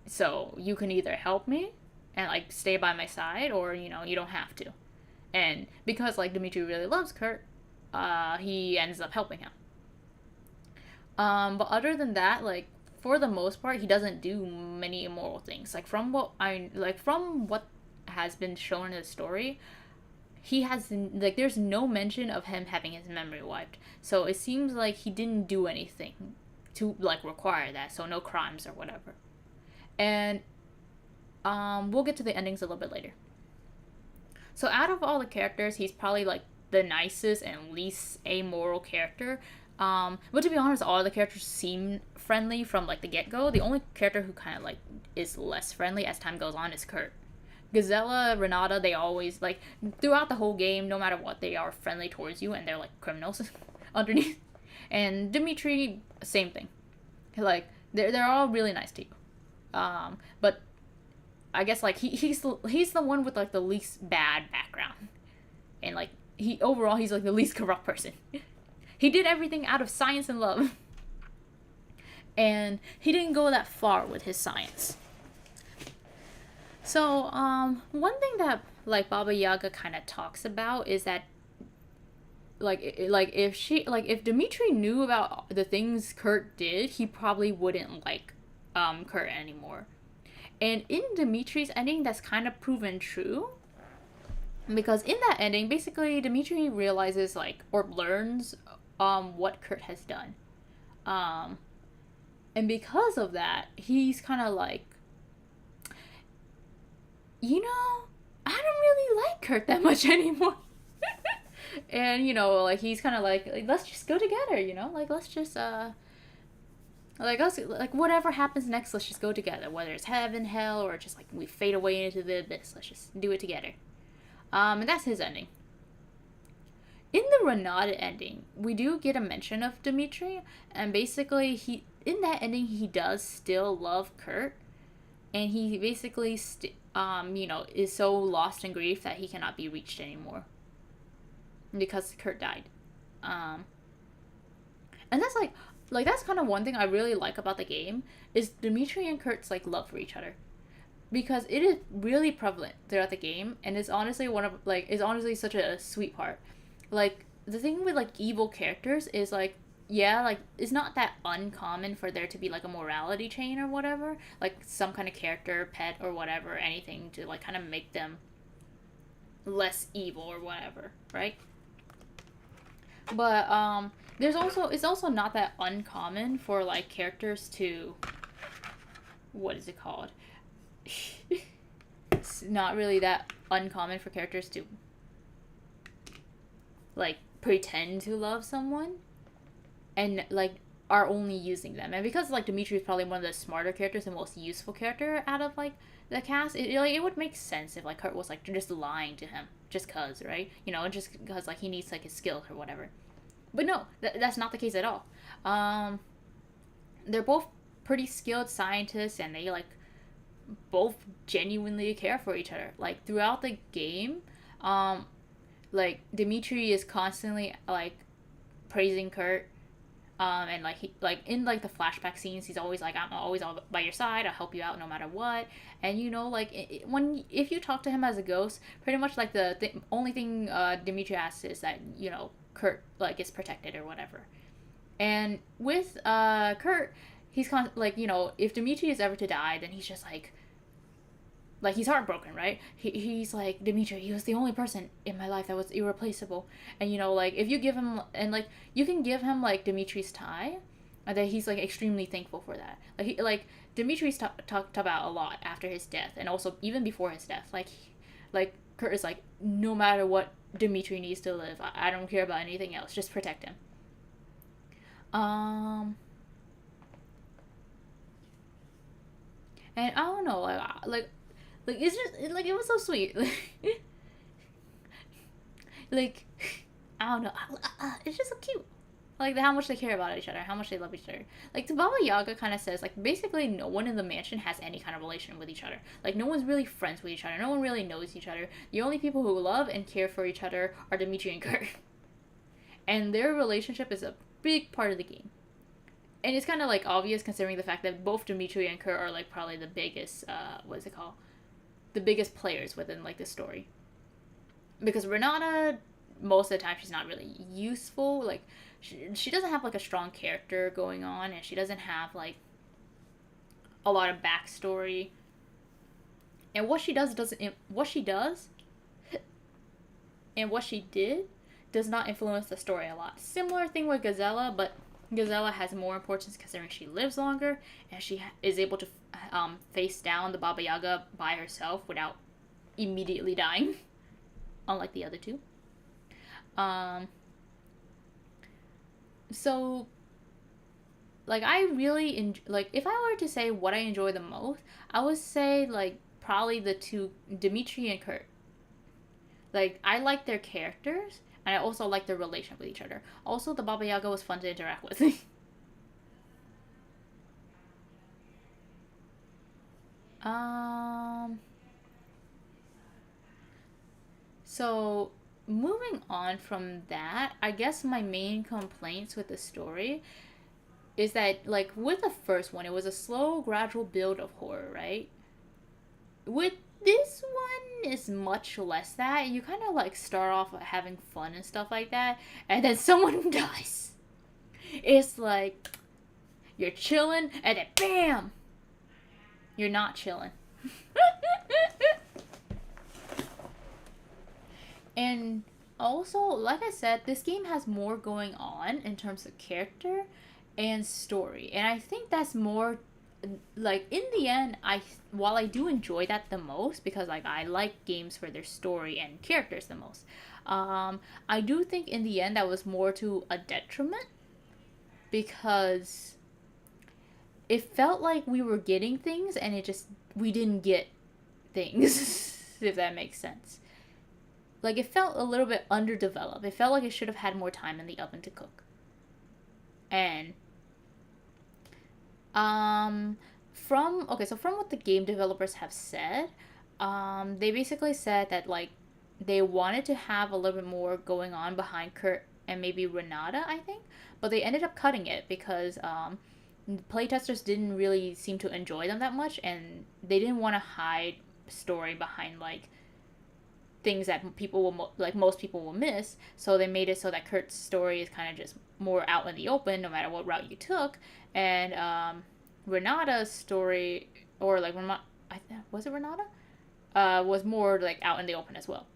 So you can either help me and, like, stay by my side or, you don't have to. And because, like, Dimitri really loves Kurt, he ends up helping him. But other than that, like, for the most part, he doesn't do many immoral things. Like from what has been shown in the story, he has like there's no mention of him having his memory wiped. So it seems like he didn't do anything to like require that. So no crimes or whatever. And we'll get to the endings a little bit later. So out of all the characters, he's probably like the nicest and least amoral character. But to be honest, all the characters seem friendly from like the get go. The only character who kind of like is less friendly as time goes on is Kurt. Gazella, Renata, they always like throughout the whole game, no matter what, they are friendly towards you, and they're like criminals underneath. And Dimitri, same thing. Like they're all really nice to you. But I guess like he's the one with like the least bad background, and like he's like the least corrupt person. He did everything out of science and love, and he didn't go that far with his science. So one thing that like Baba Yaga kind of talks about is that like if Dimitri knew about the things Kurt did, he probably wouldn't like Kurt anymore. And in Dimitri's ending, that's kind of proven true. Because in that ending, basically, Dimitri realizes, like, or learns what Kurt has done. And because of that, he's kind of like, you know, I don't really like Kurt that much anymore. And, you know, like, he's kind of like, let's just go together, you know? Like, let's just, like us, like whatever happens next, let's just go together. Whether it's heaven, hell, or just like we fade away into the abyss, let's just do it together. And that's his ending. In the Renata ending, we do get a mention of Dimitri, and basically in that ending he does still love Kurt, and he basically is so lost in grief that he cannot be reached anymore because Kurt died. And that's like that's kind of one thing I really like about the game is Dimitri and Kurt's like love for each other, because it is really prevalent throughout the game, and it's honestly is honestly such a sweet part. Like the thing with like evil characters is like, yeah, like it's not that uncommon for there to be like a morality chain or whatever, like some kind of character, pet or whatever, anything to like kind of make them less evil or whatever, right? But it's also not that uncommon for like characters to, what is it called? It's not really that uncommon for characters to like pretend to love someone and like are only using them. And because like Dimitri is probably one of the smarter characters and most useful character out of like the cast, it would make sense if like Kurt was like just lying to him just cause, right? You know, just because like he needs like his skills or whatever. But no, that's not the case at all. They're both pretty skilled scientists, and they like both genuinely care for each other. Like throughout the game, like Dimitri is constantly like praising Kurt, and like he like in like the flashback scenes, he's always like, I'm always all by your side, I'll help you out no matter what. And you know, like if you talk to him as a ghost, pretty much like the only thing Dimitri asks is that, you know, Kurt like is protected or whatever. And with Kurt, he's like, you know, if Dimitri is ever to die, then he's just like he's heartbroken, right? He's like, Dimitri, he was the only person in my life that was irreplaceable. And you know, like if you give him, and like you can give him like Dimitri's tie, and that he's like extremely thankful for that. Like Dimitri's talked about a lot after his death, and also even before his death. Like Kurt is like, no matter what, Dimitri needs to live. I don't care about anything else. Just protect him. And I don't know, like it's just like it was so sweet. Like I don't know, it's just so cute. Like how much they care about each other, how much they love each other. Like the Baba Yaga kind of says, like basically no one in the mansion has any kind of relation with each other. Like no one's really friends with each other. No one really knows each other. The only people who love and care for each other are Dimitri and Kurt, and their relationship is a big part of the game. And it's kind of like obvious considering the fact that both Dimitri and Kurt are like probably the biggest what is it called, the biggest players within like the story. Because Renata, most of the time she's not really useful. Like she doesn't have like a strong character going on, and she doesn't have like a lot of backstory. And what she does and what she did does not influence the story a lot. Similar thing with Gazella, but Gazella has more importance considering she lives longer and she is able to face down the Baba Yaga by herself without immediately dying, unlike the other two. So like I really like if I were to say what I enjoy the most, I would say like probably the two, Dimitri and Kurt. Like I like their characters and I also like their relation with each other. Also, the Baba Yaga was fun to interact with. um. So moving on from that, I guess my main complaints with the story is that like with the first one, it was a slow, gradual build of horror, right? With this one is much less that. You kind of like start off having fun and stuff like that, and then someone dies. It's like you're chilling, and then bam, you're not chilling. And also, like I said, this game has more going on in terms of character and story. And I think that's more like in the end, I while I do enjoy that the most because like I like games for their story and characters the most. I do think in the end that was more to a detriment because it felt like we were getting things and it just we didn't get things if that makes sense. Like it felt a little bit underdeveloped. It felt like it should have had more time in the oven to cook. And from what the game developers have said, they basically said that like they wanted to have a little bit more going on behind Kurt and maybe Renata, I think, but they ended up cutting it because playtesters didn't really seem to enjoy them that much, and they didn't want to hide story behind like things that people will like most people will miss. So they made it so that Kurt's story is kind of just more out in the open, no matter what route you took, and Renata's story or like was it Renata? Was more like out in the open as well.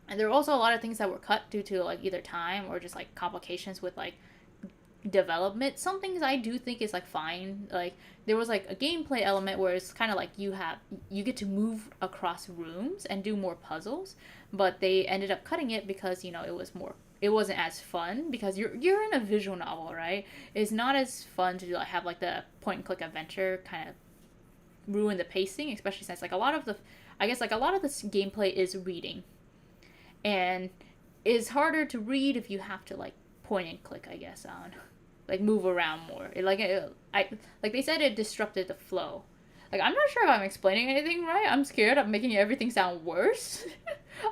And there were also a lot of things that were cut due to like either time or just like complications with like development. Some things I do think is like fine. Like there was like a gameplay element where it's kind of like you get to move across rooms and do more puzzles, but they ended up cutting it because it wasn't as fun because you're in a visual novel, right? It's not as fun to like have like the point and click adventure kind of ruin the pacing, especially since like a lot of the gameplay is reading, and it's harder to read if you have to like point and click, I guess, on like move around more. I like they said it disrupted the flow. Like I'm not sure if I'm explaining anything right. I'm scared of making everything sound worse.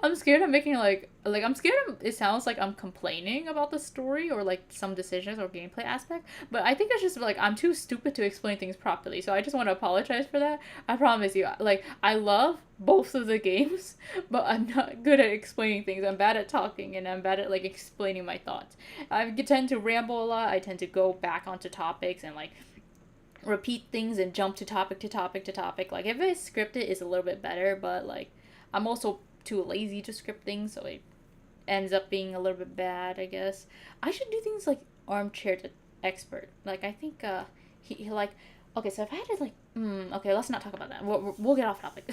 I'm scared of making I'm scared of it sounds like I'm complaining about the story or like some decisions or gameplay aspect. But I think it's just like I'm too stupid to explain things properly. So I just want to apologize for that. I promise you. Like I love both of the games, but I'm not good at explaining things. I'm bad at talking and I'm bad at like explaining my thoughts. I tend to ramble a lot. I tend to go back onto topics and like repeat things and jump to topic to topic to topic. Like if it's scripted, it's a little bit better, but like I'm also too lazy to script things, so it ends up being a little bit bad, I guess. I should do things like armchair to expert. Like I think he like okay. So if I had to like okay, let's not talk about that. We'll get off topic.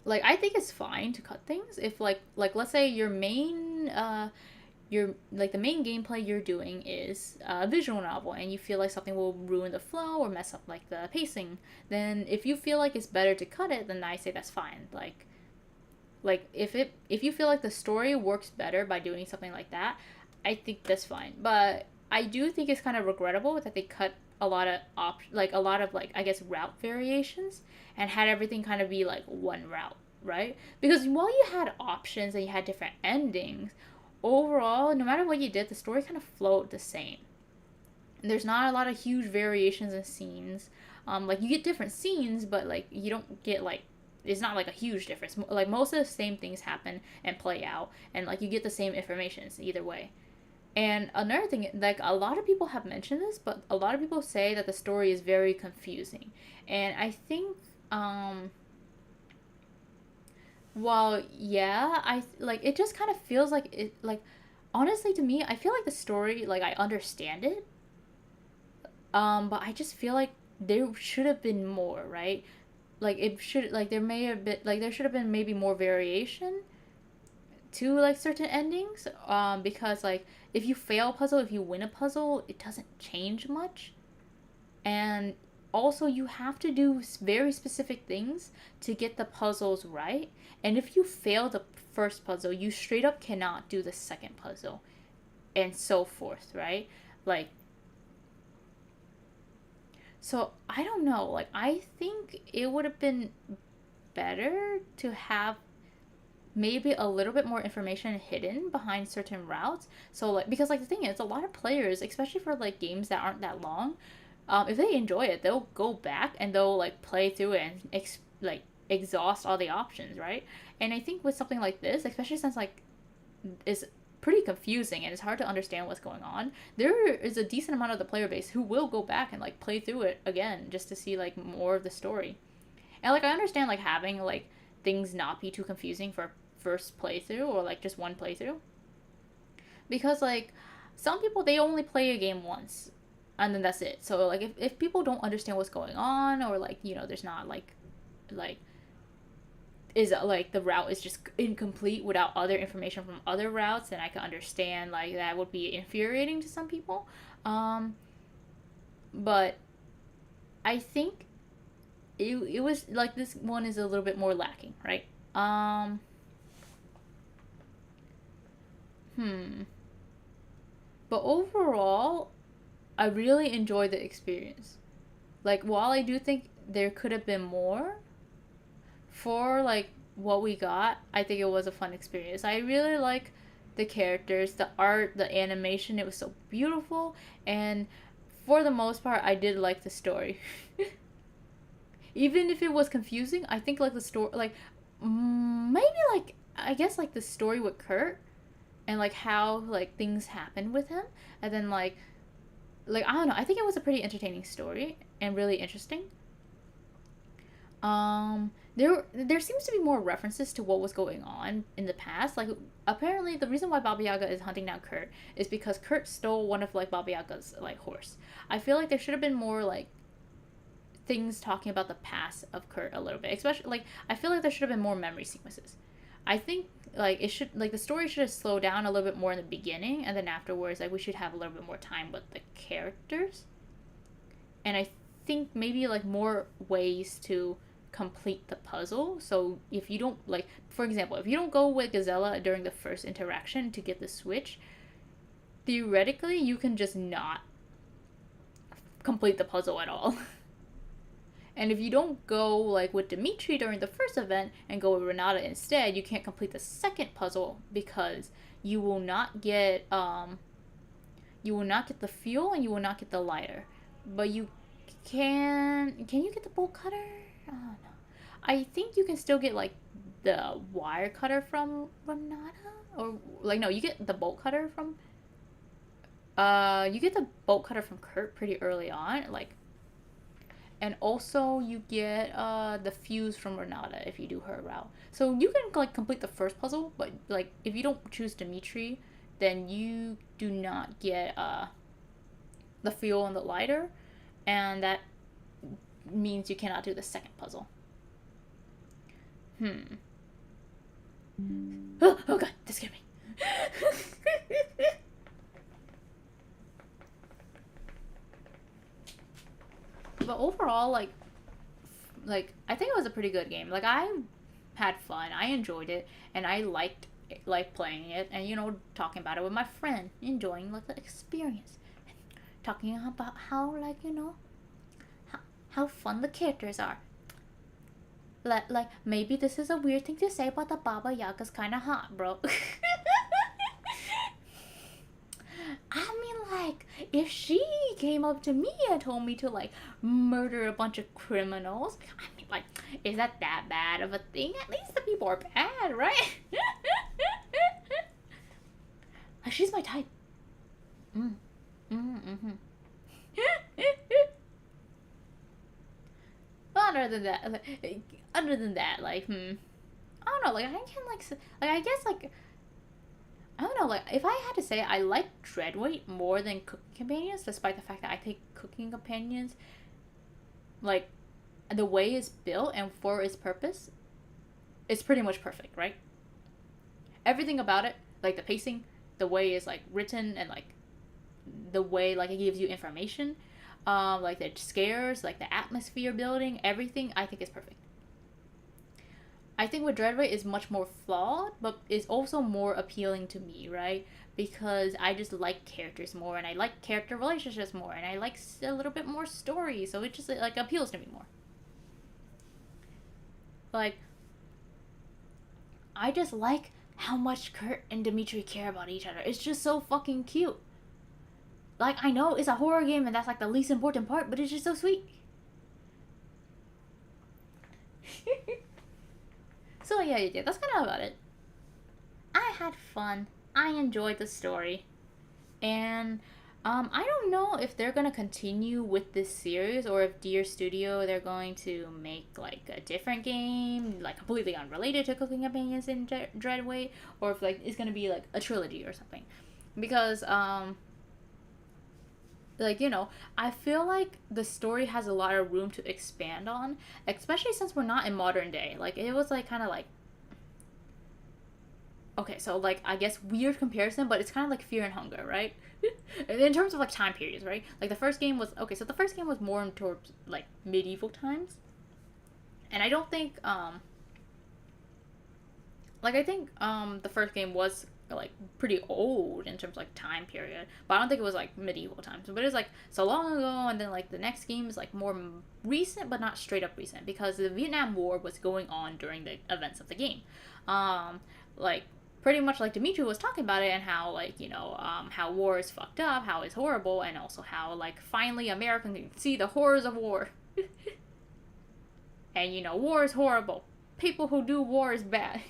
Like I think it's fine to cut things if like let's say your like the main gameplay you're doing is a visual novel and you feel like something will ruin the flow or mess up like the pacing, then if you feel like it's better to cut it, then I say that's fine. Like if you feel like the story works better by doing something like that, I think that's fine. But I do think it's kind of regrettable that they cut a lot of a lot of like I guess route variations and had everything kind of be like one route, right? Because while you had options and you had different endings, overall, no matter what you did, the story kind of flowed the same. There's not a lot of huge variations in scenes. Like you get different scenes, but like you don't get like it's not like a huge difference. Like most of the same things happen and play out, and like you get the same information either way. And another thing, like a lot of people have mentioned this, but a lot of people say that the story is very confusing, and I think Well, yeah, like it just kind of feels like it like honestly to me, I feel like the story like I understand it. But I just feel like there should have been more, right? Like it should like there may have been like there should have been maybe more variation to like certain endings. Because like if you fail a puzzle, if you win a puzzle, it doesn't change much. And also you have to do very specific things to get the puzzles right. And if you fail the first puzzle, you straight up cannot do the second puzzle, and so forth, right? Like, so I don't know. Like, I think it would have been better to have maybe a little bit more information hidden behind certain routes. So like because like the thing is, a lot of players, especially for like games that aren't that long, if they enjoy it, they'll go back and they'll like play through it and like exhaust all the options, right? And I think with something like this, especially since like it's pretty confusing and it's hard to understand what's going on, there is a decent amount of the player base who will go back and like play through it again just to see like more of the story. And like I understand like having like things not be too confusing for first playthrough or like just one playthrough, because like some people they only play a game once and then that's it. So like if people don't understand what's going on, or like there's not like is like the route is just incomplete without other information from other routes, then I can understand like that would be infuriating to some people. um but I think it was like this one is a little bit more lacking, right? um hmm but overall I really enjoyed the experience. Like while I do think there could have been more for like what we got, I think it was a fun experience. I really like the characters, the art, the animation. It was so beautiful, and for the most part, I did like the story. Even if it was confusing, I think like the story, like maybe like I guess like the story with Kurt and like how like things happened with him, and then like I don't know. I think it was a pretty entertaining story and really interesting. There seems to be more references to what was going on in the past. Like apparently, the reason why Baba Yaga is hunting down Kurt is because Kurt stole one of like Baba Yaga's like horse. I feel like there should have been more like things talking about the past of Kurt a little bit. Especially like I feel like there should have been more memory sequences. I think like it should like the story should have slowed down a little bit more in the beginning, and then afterwards like we should have a little bit more time with the characters. And I think maybe like more ways to complete the puzzle. So if you don't like, for example, if you don't go with Gazella during the first interaction to get the switch, theoretically you can just not complete the puzzle at all. And if you don't go like with Dimitri during the first event and go with Renata instead, you can't complete the second puzzle because you will not get the fuel and you will not get the lighter. But you can you get the bolt cutter? Oh no. I think you can still get like the wire cutter from Renata, or like no, you get the bolt cutter from you get the bolt cutter from Kurt pretty early on, like, and also you get the fuse from Renata if you do her route. So you can like complete the first puzzle, but like if you don't choose Dimitri, then you do not get the fuel and the lighter, and that means you cannot do the second puzzle. Hmm. Oh god, that scared me. But overall, like I think it was a pretty good game. Like I had fun, I enjoyed it, and I liked playing it, and talking about it with my friend, enjoying like the experience, talking about how like how fun the characters are. Like maybe this is a weird thing to say, but the Baba Yaga's kind of hot, bro. I mean, like, if she came up to me and told me to, like, murder a bunch of criminals, I mean, like, is that bad of a thing? At least the people are bad, right? Like, she's my type. Mm. Mm-hmm. But other than that, like, I don't know, like I can like I guess like I don't know, like if I had to say, I like Dreadweight more than Cooking Companions, despite the fact that I think Cooking Companions, like the way it's built and for its purpose, it's pretty much perfect, right? Everything about it, like the pacing, the way it's like written, and like the way like it gives you information, like the scares, like the atmosphere building, everything I think is perfect. I think with Dreadweight is much more flawed, but is also more appealing to me, right? Because I just like characters more, and I like character relationships more, and I like a little bit more story, so it just like appeals to me more. Like, I just like how much Kurt and Dimitri care about each other. It's just so fucking cute. Like, I know it's a horror game, and that's like the least important part, but it's just so sweet. So yeah, that's kind of about it. I had fun. I enjoyed the story. And I don't know if they're gonna continue with this series, or if Deer Studio they're going to make like a different game, like completely unrelated to Cooking Companions and Dreadway, or if like it's gonna be like a trilogy or something. Because like I feel like the story has a lot of room to expand on, especially since we're not in modern day. Like it was like kind of like, okay, so like I guess weird comparison, but it's kind of like Fear and Hunger, right? In terms of like time periods, right? Like the first game was okay, so the first game was more in towards like medieval times, and I don't think like I think the first game was like pretty old in terms of like time period, but I don't think it was like medieval times. But it's like so long ago, and then like the next game is like more recent, but not straight up recent, because the Vietnam War was going on during the events of the game. Like pretty much like Dimitri was talking about it, and how like how war is fucked up, how it's horrible, and also how like finally America can see the horrors of war. And war is horrible. People who do war is bad.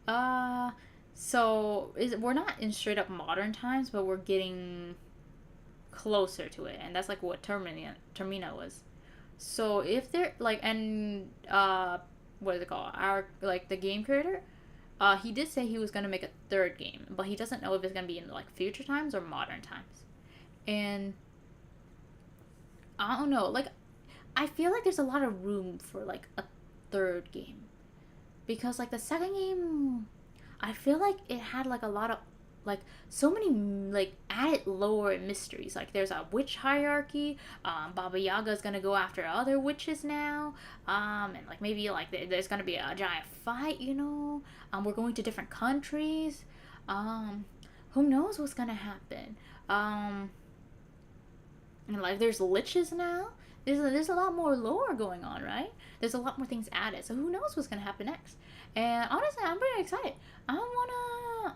uh so we're not in straight up modern times, but we're getting closer to it, and that's like what Termina was. So if they're like, and what is it called? Our like the game creator, he did say he was gonna make a third game, but he doesn't know if it's gonna be in like future times or modern times. And I don't know, like I feel like there's a lot of room for like a third game, because like the second game, I feel like it had like a lot of like so many like added lore and mysteries. Like there's a witch hierarchy. Baba Yaga is gonna go after other witches now. And like maybe like there's gonna be a giant fight. We're going to different countries. Who knows what's gonna happen? And like there's liches now. There's a lot more lore going on, right? There's a lot more things added. So who knows what's gonna happen next? And honestly, I'm pretty excited. I don't know.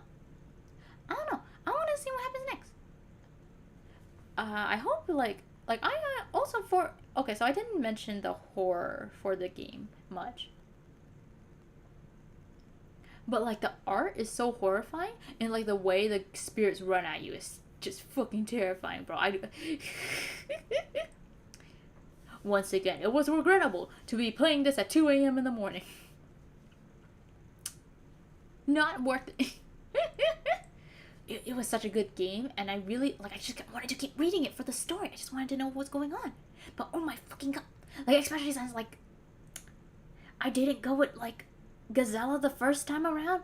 I want to see what happens next. I hope like I also for okay. So I didn't mention the horror for the game much, but like the art is so horrifying, and like the way the spirits run at you is just fucking terrifying, bro. Once again, it was regrettable to be playing this at 2 a.m. in the morning. Not worth it. It was such a good game, and I really like. I just wanted to keep reading it for the story. I just wanted to know what's going on. But oh my fucking god! Like especially since like I didn't go with like Gazella the first time around.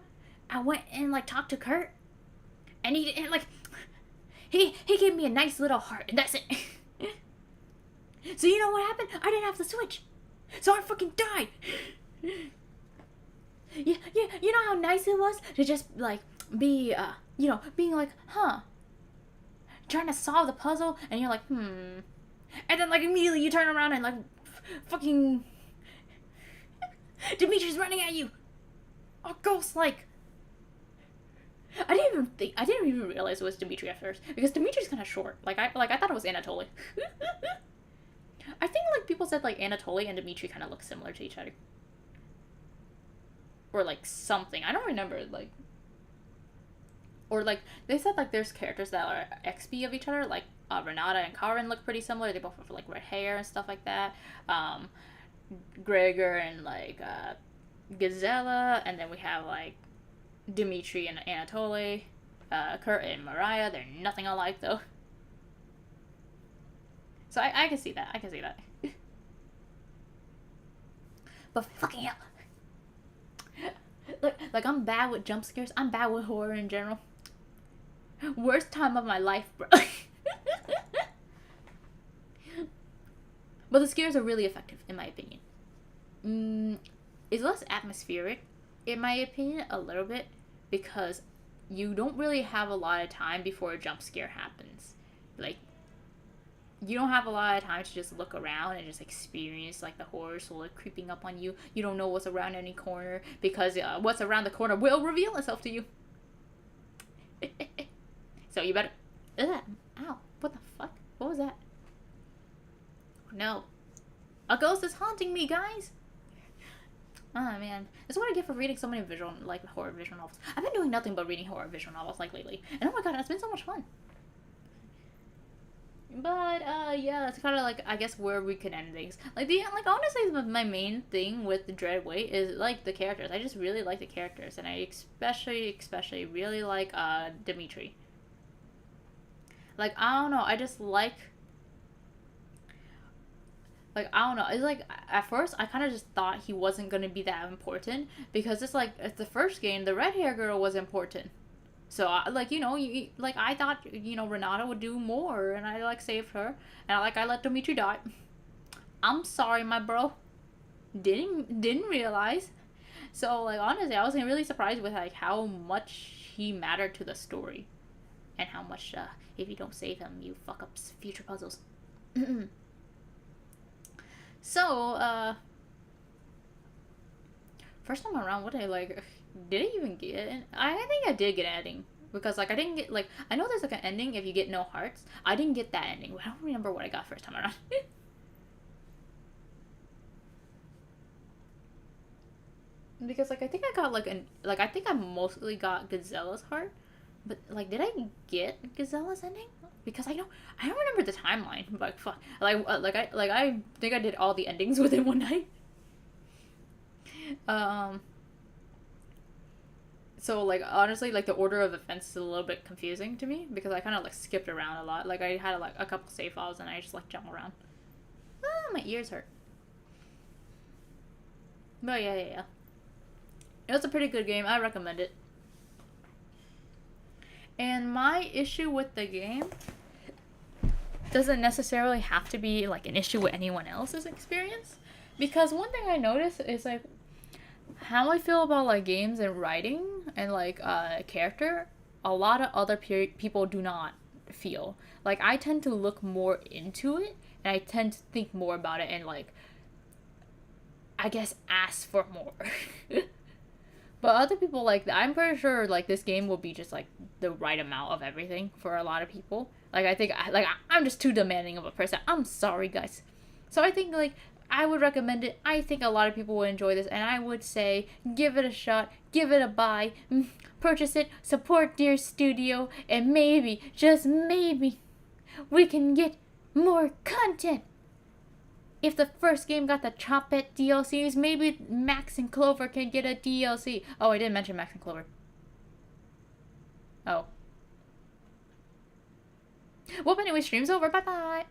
I went and like talked to Kurt, and he gave me a nice little heart, and that's it. So you know what happened? I didn't have the Switch, so I fucking died. Yeah, you know how nice it was to just like be being like, trying to solve the puzzle, and you're like, and then like immediately you turn around and like fucking Dimitri's running at you, a ghost like. I didn't even realize it was Dimitri at first, because Dimitri's kind of short. I thought it was Anatoly. I think like people said like Anatoly and Dimitri kind of look similar to each other, or like something. I don't remember like. Or like they said like there's characters that are XP of each other, like Renata and Karin look pretty similar. They both have like red hair and stuff like that. Gregor and like Gazella, and then we have like Dimitri and Anatoly, Kurt and Mariah. They're nothing alike though. So I can see that. I can see that. But fucking hell. Like I'm bad with jump scares. I'm bad with horror in general. Worst time of my life, bro. But the scares are really effective, in my opinion. It's less atmospheric, in my opinion, a little bit, because you don't really have a lot of time before a jump scare happens. Like, you don't have a lot of time to just look around and just experience like the horror slowly creeping up on you. You don't know what's around any corner because what's around the corner will reveal itself to you. So you better. Ugh, ow! What the fuck? What was that? No, a ghost is haunting me, guys. Oh man, this is what I get for reading so many horror visual novels. I've been doing nothing but reading horror visual novels like lately, and oh my god, it's been so much fun. But yeah, that's kind of like I guess where we could end things. Honestly, my main thing with the Dreadway is like the characters. I just really like the characters, and I especially really like Dimitri. Like I don't know, I just like I don't know. It's like at first I kind of just thought he wasn't gonna be that important because it's like at the first game the red hair girl was important. So I thought Renata would do more, and I saved her, and I let Dimitri die. I'm sorry, my bro. Didn't realize. So honestly, I was really surprised with how much he mattered to the story, and how much if you don't save him, you fuck up future puzzles. So first time around, what did did I even get? I think I did get an ending because I didn't get I know there's an ending if you get no hearts. I didn't get that ending. I don't remember what I got first time around. Because I think I got I think I mostly got Gazella's heart, but did I get Gazella's ending? Because I don't remember the timeline. But fuck, I think I did all the endings within one night. So honestly, the order of events is a little bit confusing to me because I kind of skipped around a lot. I had a couple save files and I just jump around. Ah, my ears hurt. But yeah. It was a pretty good game. I recommend it. And my issue with the game doesn't necessarily have to be an issue with anyone else's experience, because one thing I noticed is how I feel about games and writing and character, a lot of other people do not feel. I tend to look more into it and I tend to think more about it and I guess ask for more. But other people I'm pretty sure this game will be just the right amount of everything for a lot of people. I think I'm just too demanding of a person. I'm sorry, guys. So I think I would recommend it. I think a lot of people will enjoy this, and I would say give it a shot, give it a buy, purchase it, support Dear Studio, and maybe, just maybe, we can get more content. If the first game got the Chompette DLCs, maybe Max and Clover can get a DLC. Oh, I didn't mention Max and Clover. Oh. Well, anyway, stream's over. Bye-bye.